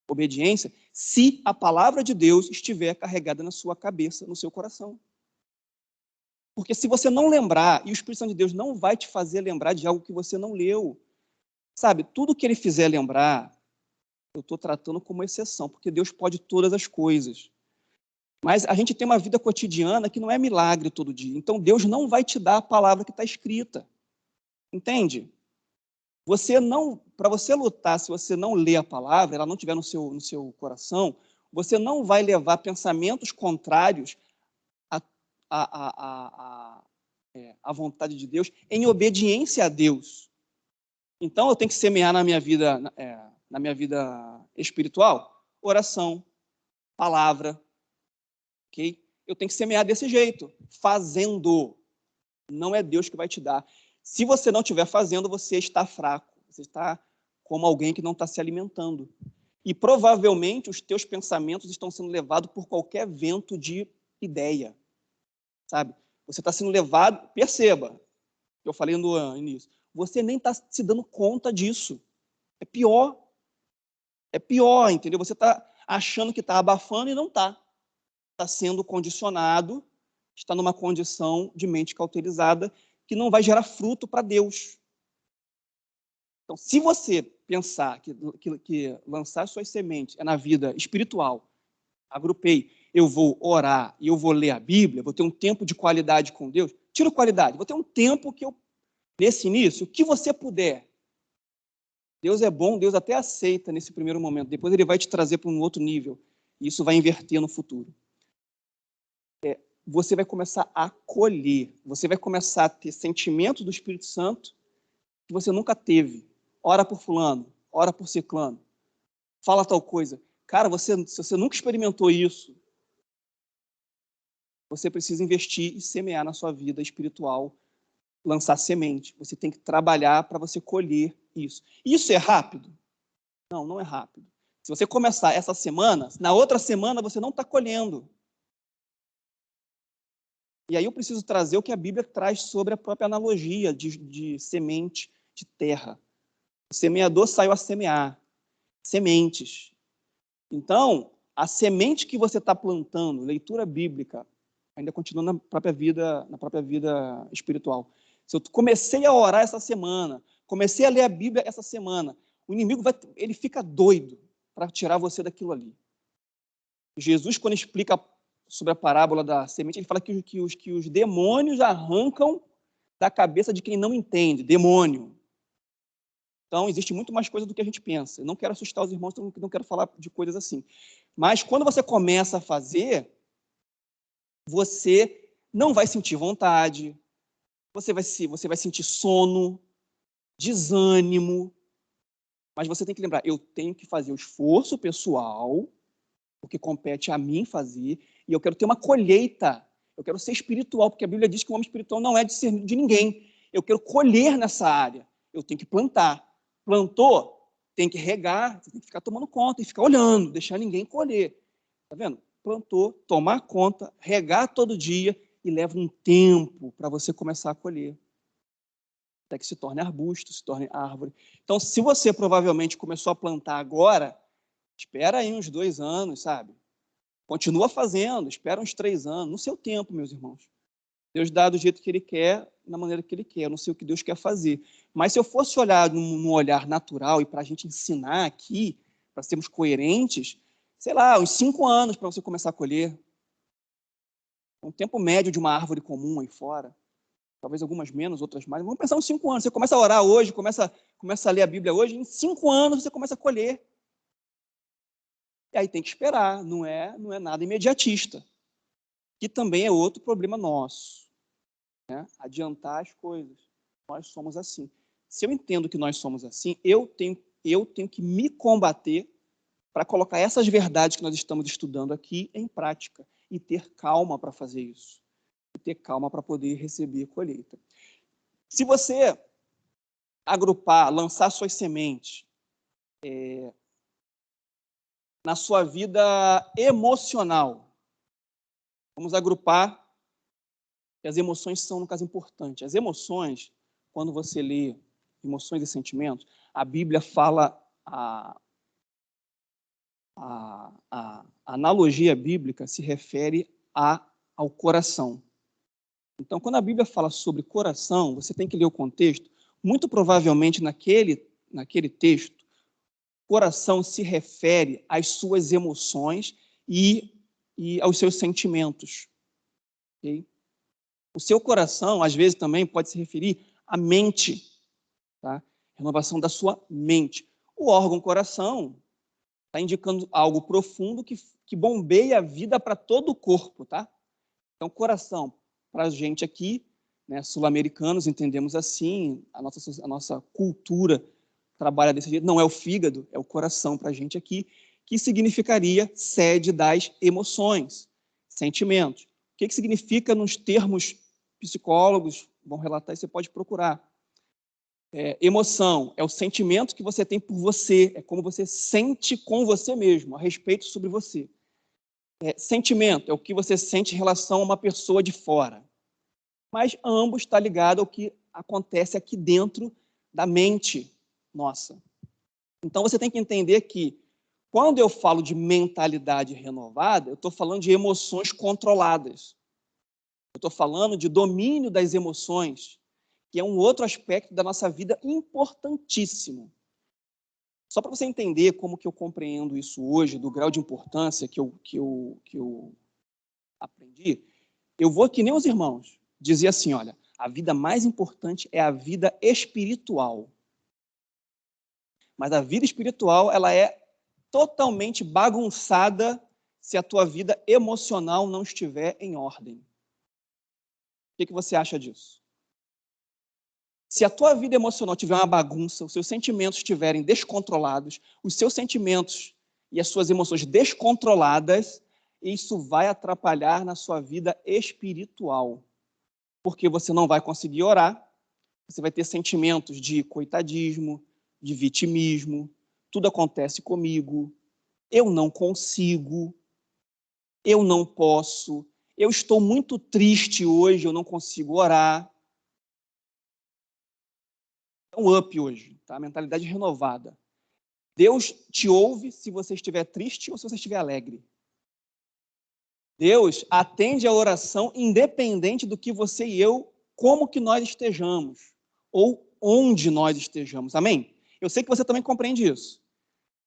obediência se a palavra de Deus estiver carregada na sua cabeça, no seu coração. Porque se você não lembrar, e o Espírito Santo de Deus não vai te fazer lembrar de algo que você não leu. Sabe, tudo que ele fizer lembrar, eu estou tratando como exceção, porque Deus pode todas as coisas. Mas a gente tem uma vida cotidiana que não é milagre todo dia. Então Deus não vai te dar a palavra que está escrita. Entende? Para você lutar, se você não ler a palavra, ela não estiver no seu coração, você não vai levar pensamentos contrários à vontade de Deus em obediência a Deus. Então, eu tenho que semear na minha vida espiritual oração, palavra, ok? Eu tenho que semear desse jeito, fazendo. Não é Deus que vai te dar. Se você não estiver fazendo, você está fraco. Você está como alguém que não está se alimentando. E provavelmente os teus pensamentos estão sendo levados por qualquer vento de ideia. Sabe? Você está sendo levado, perceba, eu falei no início, você nem está se dando conta disso. É pior. É pior, entendeu? Você está achando que está abafando e não está. Está sendo condicionado, está numa condição de mente cauterizada que não vai gerar fruto para Deus. Então, se você pensar que lançar suas sementes é na vida espiritual, agrupei, eu vou orar e eu vou ler a Bíblia, vou ter um tempo de qualidade com Deus, tiro qualidade, vou ter um tempo que eu, nesse início, o que você puder. Deus é bom, Deus até aceita nesse primeiro momento, depois ele vai te trazer para um outro nível, e isso vai inverter no futuro. Você vai começar a colher, você vai começar a ter sentimentos do Espírito Santo que você nunca teve. Ora por fulano, ora por ciclano, fala tal coisa. Cara, se você nunca experimentou isso, você precisa investir e semear na sua vida espiritual, lançar semente. Você tem que trabalhar para você colher isso. Isso é rápido? Não, não é rápido. Se você começar essa semana, na outra semana você não está colhendo. E aí eu preciso trazer o que a Bíblia traz sobre a própria analogia de semente de terra. O semeador saiu a semear sementes. Então, a semente que você está plantando, leitura bíblica, ainda continua na própria vida espiritual. Se eu comecei a orar essa semana, comecei a ler a Bíblia essa semana, o inimigo ele fica doido para tirar você daquilo ali. Jesus, quando explica sobre a parábola da semente, ele fala que os demônios arrancam da cabeça de quem não entende, demônio. Então, existe muito mais coisa do que a gente pensa. Eu não quero assustar os irmãos, não quero falar de coisas assim. Mas, quando você começa a fazer, você não vai sentir vontade, você vai sentir sono, desânimo, mas você tem que lembrar, eu tenho que fazer o esforço pessoal, porque compete a mim fazer, e eu quero ter uma colheita, eu quero ser espiritual, porque a Bíblia diz que o homem espiritual não é discernido de ninguém. Eu quero colher nessa área, eu tenho que plantar. Plantou, tem que regar, você tem que ficar tomando conta e ficar olhando, deixar ninguém colher. Tá vendo? Plantou, tomar conta, regar todo dia e leva um tempo para você começar a colher. Até que se torne arbusto, se torne árvore. Então, se você provavelmente começou a plantar agora, espera aí uns 2 anos, sabe? Continua fazendo, espera uns 3 anos, no seu tempo, meus irmãos. Deus dá do jeito que Ele quer, na maneira que Ele quer. Eu não sei o que Deus quer fazer. Mas se eu fosse olhar num olhar natural e para a gente ensinar aqui, para sermos coerentes, sei lá, uns 5 anos para você começar a colher. Um tempo médio de uma árvore comum aí fora. Talvez algumas menos, outras mais. Vamos pensar uns 5 anos. Você começa a orar hoje, começa a ler a Bíblia hoje, em 5 anos você começa a colher. E aí tem que esperar, não é nada imediatista. Que também é outro problema nosso. Né? Adiantar as coisas. Nós somos assim. Se eu entendo que nós somos assim, eu tenho que me combater para colocar essas verdades que nós estamos estudando aqui em prática e ter calma para fazer isso. E ter calma para poder receber colheita. Se você agrupar, lançar suas sementes na sua vida emocional, vamos agrupar, que as emoções são, no caso, importantes. As emoções, quando você lê emoções e sentimentos, a Bíblia fala, a analogia bíblica se refere ao coração. Então, quando a Bíblia fala sobre coração, você tem que ler o contexto. Muito provavelmente, naquele texto, coração se refere às suas emoções e aos seus sentimentos. Okay? O seu coração, às vezes, também pode se referir à mente. Tá? Renovação da sua mente. O órgão coração está indicando algo profundo que bombeia a vida para todo o corpo. Tá? Então, coração, para a gente aqui, né, sul-americanos, entendemos assim, a nossa cultura trabalha desse jeito, não é o fígado, é o coração para a gente aqui, que significaria sede das emoções, sentimentos. O que significa nos termos psicólogos, vão relatar e você pode procurar. Emoção é o sentimento que você tem por você, é como você sente com você mesmo, a respeito sobre você. Sentimento é o que você sente em relação a uma pessoa de fora. Mas ambos está ligado ao que acontece aqui dentro da mente nossa. Então, você tem que entender que, quando eu falo de mentalidade renovada, eu estou falando de emoções controladas. Eu estou falando de domínio das emoções, que é um outro aspecto da nossa vida importantíssimo. Só para você entender como que eu compreendo isso hoje, do grau de importância que eu aprendi, eu vou que nem os irmãos, dizer assim, olha, a vida mais importante é a vida espiritual. Mas a vida espiritual, ela é totalmente bagunçada se a tua vida emocional não estiver em ordem. O que você acha disso? Se a tua vida emocional tiver uma bagunça, os seus sentimentos estiverem descontrolados, os seus sentimentos e as suas emoções descontroladas, isso vai atrapalhar na sua vida espiritual. Porque você não vai conseguir orar, você vai ter sentimentos de coitadismo, de vitimismo, tudo acontece comigo, eu não consigo, eu não posso, eu estou muito triste hoje, eu não consigo orar. É um up hoje, tá? Mentalidade renovada. Deus te ouve se você estiver triste ou se você estiver alegre. Deus atende a oração independente do que você e eu, como que nós estejamos, ou onde nós estejamos. Amém? Eu sei que você também compreende isso.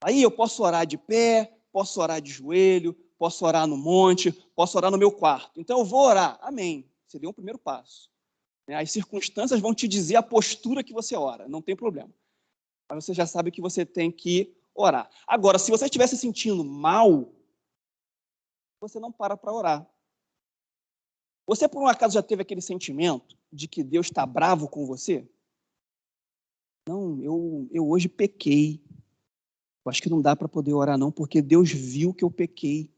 Aí eu posso orar de pé, posso orar de joelho, posso orar no monte, posso orar no meu quarto. Então eu vou orar. Amém. Você deu um primeiro passo. As circunstâncias vão te dizer a postura que você ora, não tem problema. Mas você já sabe que você tem que orar. Agora, se você estiver se sentindo mal, você não para orar. Você, por um acaso, já teve aquele sentimento de que Deus está bravo com você? Não, eu hoje pequei. Eu acho que não dá para poder orar, não, porque Deus viu que eu pequei.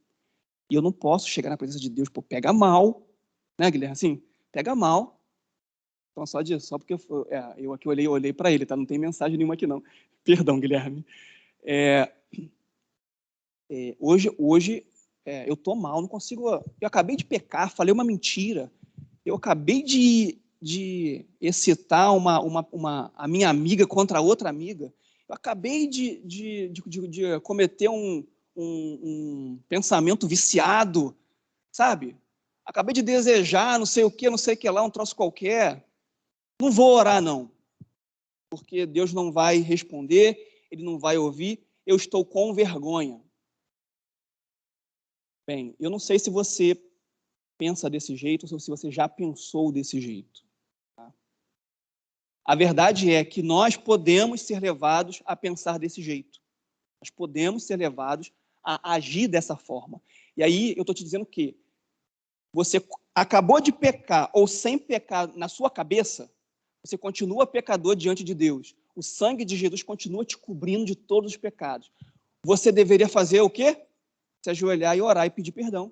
E eu não posso chegar na presença de Deus, pô, pega mal. Né, Guilherme? Assim, pega mal. Então, só porque eu aqui olhei para ele, tá? Não tem mensagem nenhuma aqui, não. Perdão, Guilherme. Hoje eu estou mal, não consigo... Eu acabei de pecar, falei uma mentira. Eu acabei de excitar a minha amiga contra a outra amiga. Eu acabei de cometer um pensamento viciado, sabe? Acabei de desejar não sei o que lá, um troço qualquer. Não vou orar, não. Porque Deus não vai responder, Ele não vai ouvir. Eu estou com vergonha. Bem, eu não sei se você pensa desse jeito ou se você já pensou desse jeito. Tá? A verdade é que nós podemos ser levados a pensar desse jeito. Nós podemos ser levados a agir dessa forma. E aí eu estou te dizendo que você acabou de pecar ou sem pecar na sua cabeça, você continua pecador diante de Deus. O sangue de Jesus continua te cobrindo de todos os pecados. Você deveria fazer o quê? Se ajoelhar e orar e pedir perdão.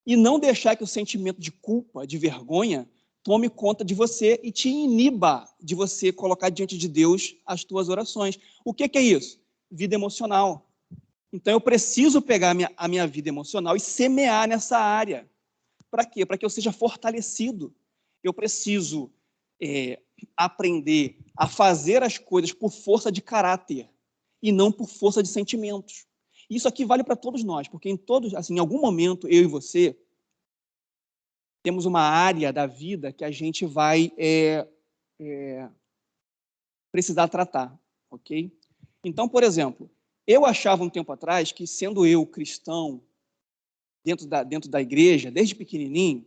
E não deixar que o sentimento de culpa, de vergonha, tome conta de você e te iniba de você colocar diante de Deus as tuas orações. O que é isso? Vida emocional. Então, eu preciso pegar a minha vida emocional e semear nessa área. Para quê? Para que eu seja fortalecido. Eu preciso aprender a fazer as coisas por força de caráter e não por força de sentimentos. Isso aqui vale para todos nós, porque em algum momento, eu e você, temos uma área da vida que a gente vai precisar tratar, ok? Então, por exemplo, eu achava um tempo atrás que, sendo eu cristão, dentro da igreja, desde pequenininho,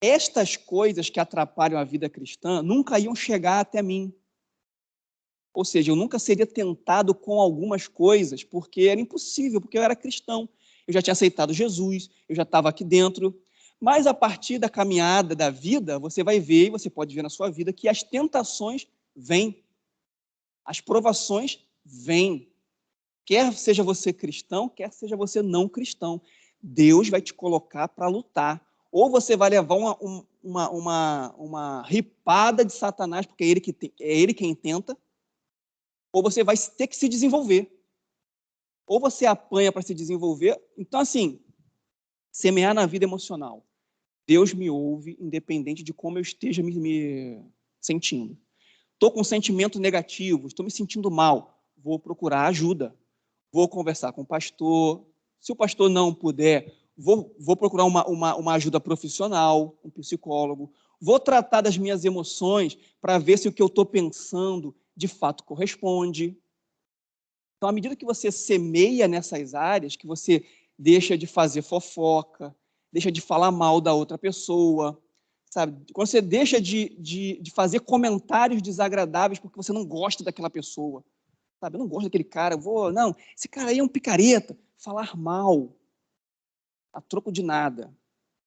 estas coisas que atrapalham a vida cristã nunca iam chegar até mim. Ou seja, eu nunca seria tentado com algumas coisas, porque era impossível, porque eu era cristão. Eu já tinha aceitado Jesus, eu já estava aqui dentro. Mas a partir da caminhada da vida, você vai ver, e você pode ver na sua vida, que as tentações vêm. As provações vêm. Quer seja você cristão, quer seja você não cristão. Deus vai te colocar para lutar. Ou você vai levar uma ripada de Satanás, porque é ele quem tenta, ou você vai ter que se desenvolver. Ou você apanha para se desenvolver. Então, assim, semear na vida emocional. Deus me ouve, independente de como eu esteja me sentindo. Estou com um sentimento negativo, estou me sentindo mal. vou procurar ajuda. Vou conversar com o pastor. Se o pastor não puder, vou procurar uma ajuda profissional, um psicólogo. Vou tratar das minhas emoções para ver se o que eu estou pensando de fato corresponde. Então, à medida que você semeia nessas áreas, que você deixa de fazer fofoca, deixa de falar mal da outra pessoa, sabe? Quando você deixa de fazer comentários desagradáveis porque você não gosta daquela pessoa, sabe? Eu não gosto daquele cara, não, esse cara aí é um picareta. Falar mal, a troco de nada,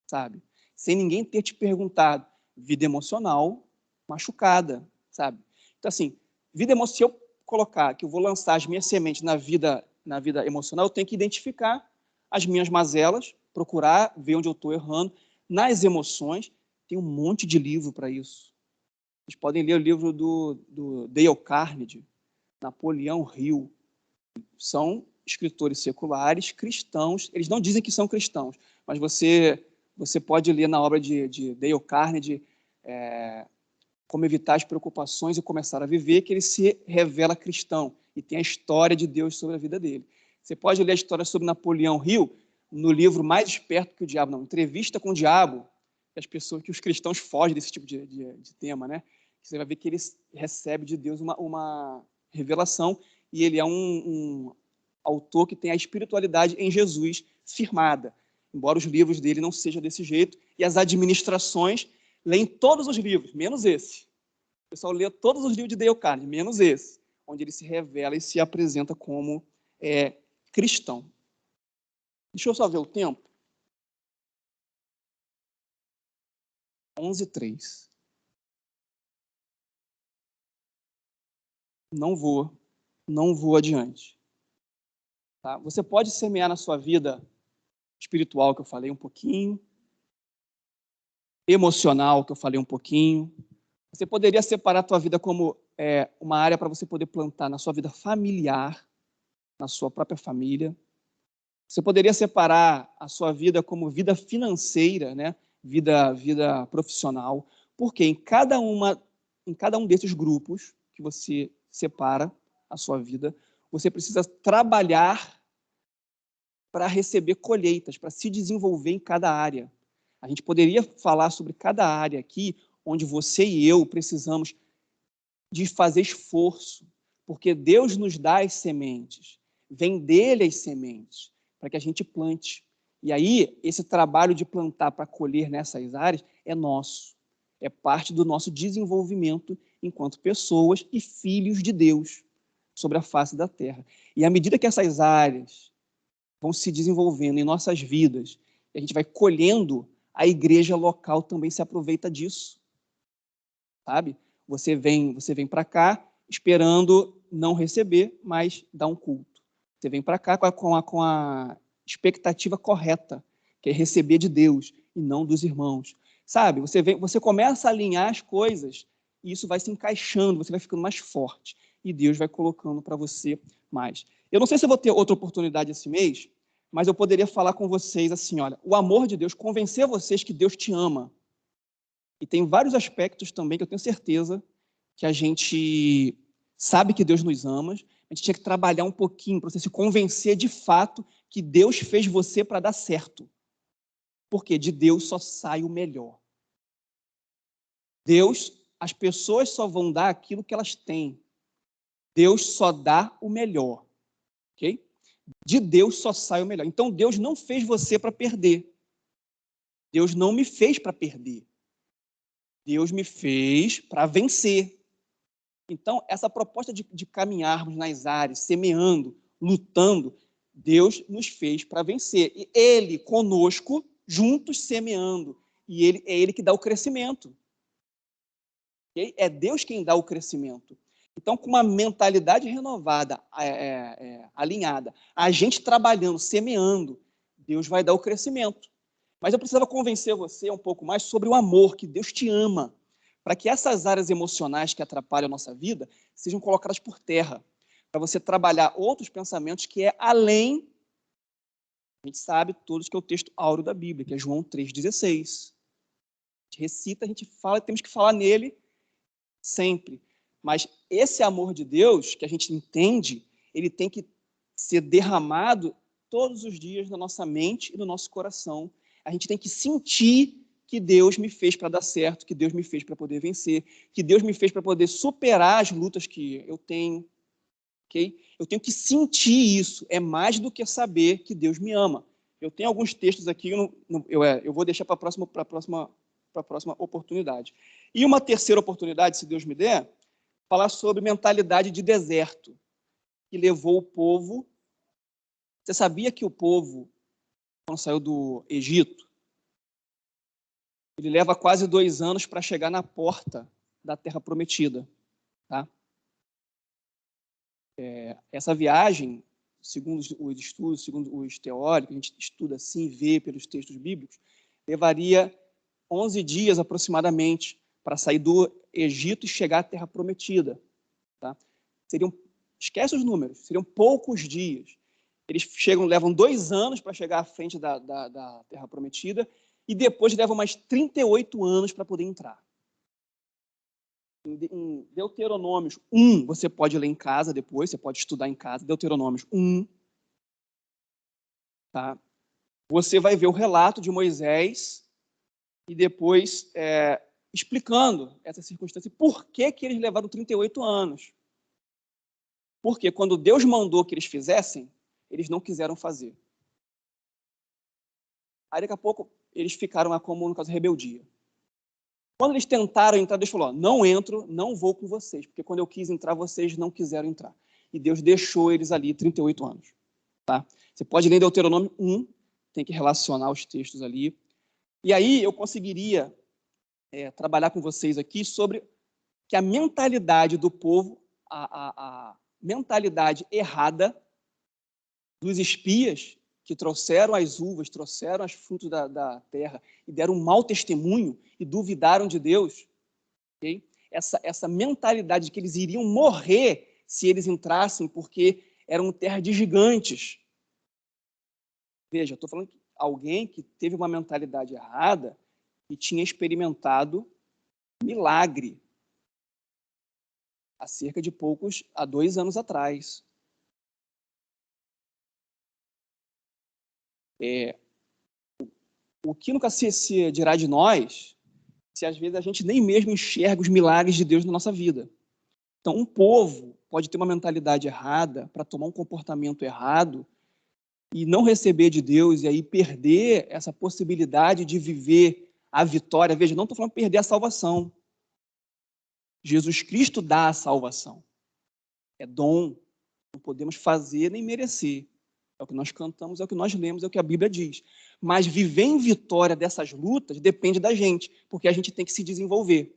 sabe? Sem ninguém ter te perguntado. Vida emocional machucada, sabe? Então, assim, vida emocional, se eu colocar que eu vou lançar as minhas sementes na vida emocional, eu tenho que identificar as minhas mazelas, procurar ver onde eu estou errando. Nas emoções, tem um monte de livro para isso. Vocês podem ler o livro do Dale Carnegie, Napoleão Hill. São escritores seculares, cristãos. Eles não dizem que são cristãos, mas você pode ler na obra de Dale Carnegie Como Evitar as Preocupações e Começar a Viver, que ele se revela cristão e tem a história de Deus sobre a vida dele. Você pode ler a história sobre Napoleão Hill no livro Mais Esperto que o Diabo, não, Entrevista com o Diabo, que os cristãos fogem desse tipo de tema, né? Você vai ver que ele recebe de Deus uma revelação e ele é um autor que tem a espiritualidade em Jesus firmada, embora os livros dele não sejam desse jeito, e as administrações leem todos os livros, menos esse. O pessoal lê todos os livros de Dale Carnegie, menos esse, onde ele se revela e se apresenta como cristão. Deixa eu só ver o tempo. 11:03. Não vou adiante. Tá? Você pode semear na sua vida espiritual, que eu falei um pouquinho, emocional, que eu falei um pouquinho. Você poderia separar a tua vida como uma área para você poder plantar na sua vida familiar, na sua própria família. Você poderia separar a sua vida como vida financeira, né? Vida profissional, porque em cada um desses grupos que você separa a sua vida, você precisa trabalhar para receber colheitas, para se desenvolver em cada área. A gente poderia falar sobre cada área aqui, onde você e eu precisamos de fazer esforço, porque Deus nos dá as sementes, vem dele as sementes, para que a gente plante. E aí, esse trabalho de plantar para colher nessas áreas é nosso, é parte do nosso desenvolvimento enquanto pessoas e filhos de Deus sobre a face da terra. E à medida que essas áreas vão se desenvolvendo em nossas vidas, e a gente vai colhendo, a igreja local também se aproveita disso, sabe? Você vem para cá esperando não receber, mas dar um culto. Você vem para cá com a expectativa correta, que é receber de Deus e não dos irmãos. Sabe? Você começa a alinhar as coisas e isso vai se encaixando, você vai ficando mais forte e Deus vai colocando para você mais. Eu não sei se eu vou ter outra oportunidade esse mês, mas eu poderia falar com vocês assim, olha, o amor de Deus, convencer vocês que Deus te ama. E tem vários aspectos também que eu tenho certeza que a gente sabe que Deus nos ama, a gente tinha que trabalhar um pouquinho para você se convencer de fato que Deus fez você para dar certo. Porque de Deus só sai o melhor. As pessoas só vão dar aquilo que elas têm. Deus só dá o melhor. Ok? De Deus só sai o melhor. Então Deus não fez você para perder. Deus não me fez para perder. Deus me fez para vencer. Então, essa proposta de caminharmos nas áreas, semeando, lutando, Deus nos fez para vencer. E Ele, conosco, juntos semeando. E é Ele que dá o crescimento. É Deus quem dá o crescimento. Então, com uma mentalidade renovada, alinhada, a gente trabalhando, semeando, Deus vai dar o crescimento. Mas eu precisava convencer você um pouco mais sobre o amor, que Deus te ama, para que essas áreas emocionais que atrapalham a nossa vida sejam colocadas por terra, para você trabalhar outros pensamentos que é além, a gente sabe todos que é o texto áureo da Bíblia, que é João 3,16. A gente recita, a gente fala, temos que falar nele sempre. Mas esse amor de Deus, que a gente entende, ele tem que ser derramado todos os dias na nossa mente e no nosso coração. A gente tem que sentir que Deus me fez para dar certo, que Deus me fez para poder vencer, que Deus me fez para poder superar as lutas que eu tenho. Okay? Eu tenho que sentir isso. É mais do que saber que Deus me ama. Eu tenho alguns textos aqui, eu vou deixar para a próxima oportunidade. E uma terceira oportunidade, se Deus me der, falar sobre mentalidade de deserto, que levou o povo. Você sabia que o povo, quando saiu do Egito, ele leva quase 2 anos para chegar na porta da Terra Prometida, tá? Essa viagem, segundo os estudos, segundo os teóricos, a gente estuda assim, vê pelos textos bíblicos, levaria 11 dias aproximadamente para sair do Egito e chegar à Terra Prometida. Tá? Esquece os números, seriam poucos dias. Eles levam 2 anos para chegar à frente da Terra Prometida e depois levam mais 38 anos para poder entrar. Em Deuteronômios 1, você pode ler em casa depois, você pode estudar em casa, Deuteronômios 1. Tá? Você vai ver o relato de Moisés e depois explicando essa circunstância. Por que eles levaram 38 anos? Porque quando Deus mandou que eles fizessem, eles não quiseram fazer. Aí daqui a pouco eles ficaram como, no caso, rebeldia. Quando eles tentaram entrar, Deus falou, não entro, não vou com vocês, porque quando eu quis entrar, vocês não quiseram entrar. E Deus deixou eles ali 38 anos. Tá? Você pode ler Deuteronômio 1, tem que relacionar os textos ali. E aí eu conseguiria trabalhar com vocês aqui sobre que a mentalidade do povo, a mentalidade errada dos espias que trouxeram as uvas, trouxeram os frutos da terra e deram um mau testemunho e duvidaram de Deus. Okay? Essa mentalidade de que eles iriam morrer se eles entrassem porque eram terra de gigantes. Veja, eu estou falando de alguém que teve uma mentalidade errada e tinha experimentado milagre há 2 anos atrás. O que nunca se dirá de nós se às vezes a gente nem mesmo enxerga os milagres de Deus na nossa vida. Então, um povo pode ter uma mentalidade errada para tomar um comportamento errado e não receber de Deus e aí perder essa possibilidade de viver a vitória. Veja, não estou falando perder a salvação. Jesus Cristo dá a salvação. É dom. Não podemos fazer nem merecer. É o que nós cantamos, é o que nós lemos, é o que a Bíblia diz. Mas viver em vitória dessas lutas depende da gente, porque a gente tem que se desenvolver.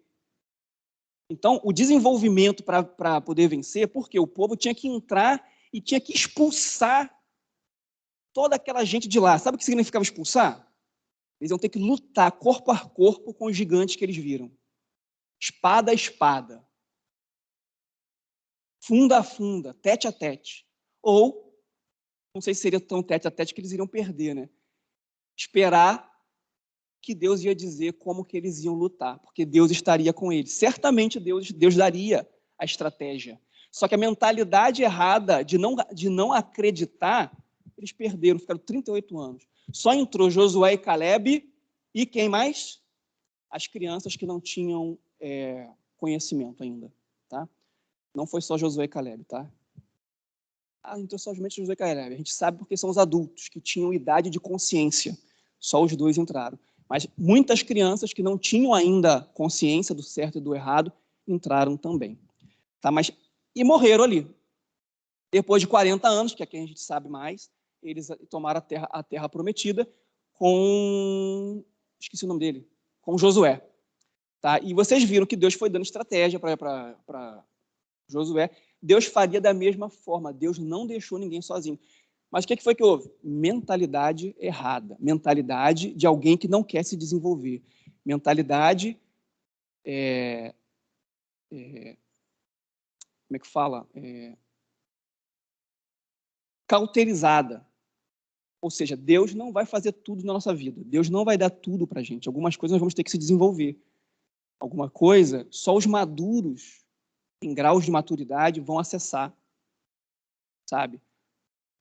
Então, o desenvolvimento para poder vencer, porque o povo tinha que entrar e tinha que expulsar toda aquela gente de lá. Sabe o que significava expulsar? Eles iam ter que lutar corpo a corpo com os gigantes que eles viram. Espada a espada. Funda a funda, tete a tete. Ou, não sei se seria tão tete a tete que eles iriam perder, né? Esperar que Deus ia dizer como que eles iam lutar, porque Deus estaria com eles. Certamente Deus daria a estratégia. Só que a mentalidade errada de não acreditar, eles perderam, ficaram 38 anos. Só entrou Josué e Caleb e quem mais? As crianças que não tinham conhecimento ainda. Tá? Não foi só Josué e Caleb, tá? Entrou somente Josué e Caleb. A gente sabe porque são os adultos que tinham idade de consciência. Só os 2 entraram. Mas muitas crianças que não tinham ainda consciência do certo e do errado entraram também. Tá? E morreram ali. Depois de 40 anos, que aqui a gente sabe mais, eles tomaram a terra prometida com... Esqueci o nome dele. Com Josué. Tá? E vocês viram que Deus foi dando estratégia para Josué. Deus faria da mesma forma. Deus não deixou ninguém sozinho. Mas o que foi que houve? Mentalidade errada. Mentalidade de alguém que não quer se desenvolver. Mentalidade... como é que fala? Cauterizada. Ou seja, Deus não vai fazer tudo na nossa vida. Deus não vai dar tudo para a gente. Algumas coisas nós vamos ter que se desenvolver. Alguma coisa, só os maduros, em graus de maturidade, vão acessar. sabe?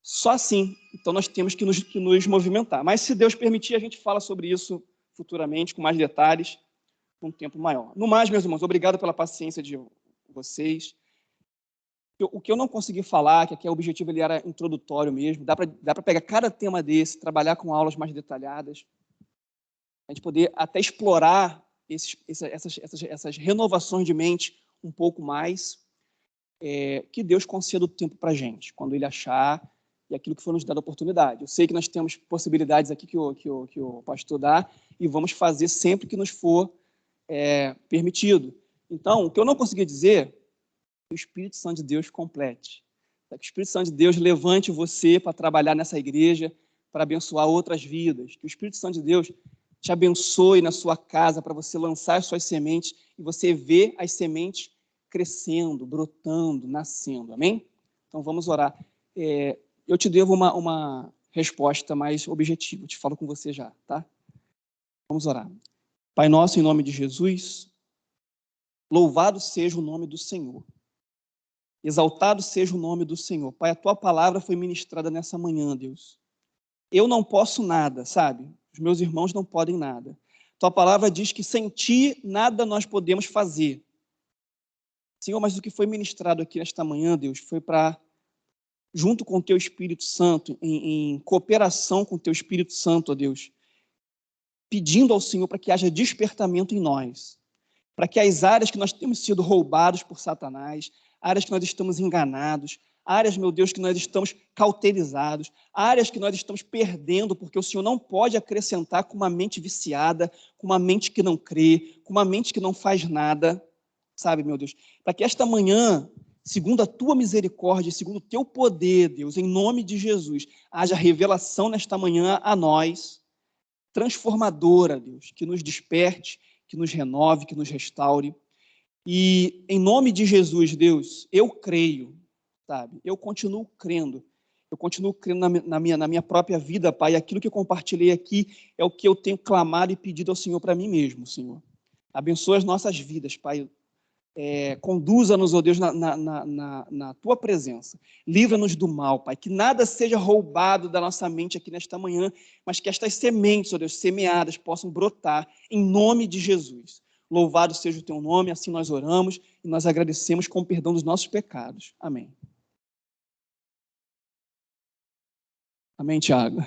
Só assim. Então, nós temos que nos movimentar. Mas, se Deus permitir, a gente fala sobre isso futuramente, com mais detalhes, com um tempo maior. No mais, meus irmãos, obrigado pela paciência de vocês. O que eu não consegui falar, que aqui o objetivo ele era introdutório mesmo, dá para pegar cada tema desse, trabalhar com aulas mais detalhadas, a gente poder até explorar essas renovações de mente um pouco mais, que Deus conceda o tempo para a gente, quando Ele achar, e aquilo que for nos dado a oportunidade. Eu sei que nós temos possibilidades aqui que o pastor dá, e vamos fazer sempre que nos for permitido. Então, o que eu não consegui dizer, que o Espírito Santo de Deus complete. Que o Espírito Santo de Deus levante você para trabalhar nessa igreja, para abençoar outras vidas. Que o Espírito Santo de Deus te abençoe na sua casa, para você lançar as suas sementes e você ver as sementes crescendo, brotando, nascendo. Amém? Então, vamos orar. Eu te devo uma resposta mais objetiva. Eu te falo com você já, tá? Vamos orar. Pai nosso, em nome de Jesus, louvado seja o nome do Senhor. Exaltado seja o nome do Senhor. Pai, a Tua palavra foi ministrada nessa manhã, Deus. Eu não posso nada, sabe? Os meus irmãos não podem nada. Tua palavra diz que sem Ti nada nós podemos fazer. Senhor, mas o que foi ministrado aqui nesta manhã, Deus, foi para, junto com o Teu Espírito Santo, em cooperação com o Teu Espírito Santo, ó Deus, pedindo ao Senhor para que haja despertamento em nós, para que as áreas que nós temos sido roubados por Satanás, áreas que nós estamos enganados, áreas, meu Deus, que nós estamos cauterizados, áreas que nós estamos perdendo, porque o Senhor não pode acrescentar com uma mente viciada, com uma mente que não crê, com uma mente que não faz nada, sabe, meu Deus? Para que esta manhã, segundo a Tua misericórdia, segundo o Teu poder, Deus, em nome de Jesus, haja revelação nesta manhã a nós, transformadora, Deus, que nos desperte, que nos renove, que nos restaure. E em nome de Jesus, Deus, eu creio, sabe? Eu continuo crendo na minha própria vida, Pai. Aquilo que eu compartilhei aqui é o que eu tenho clamado e pedido ao Senhor para mim mesmo, Senhor. Abençoa as nossas vidas, Pai. Conduza-nos, ó Deus, na Tua presença. Livra-nos do mal, Pai. Que nada seja roubado da nossa mente aqui nesta manhã, mas que estas sementes, ó Deus, semeadas, possam brotar em nome de Jesus. Louvado seja o Teu nome, assim nós oramos e nós agradecemos com o perdão dos nossos pecados. Amém. Amém, Tiago.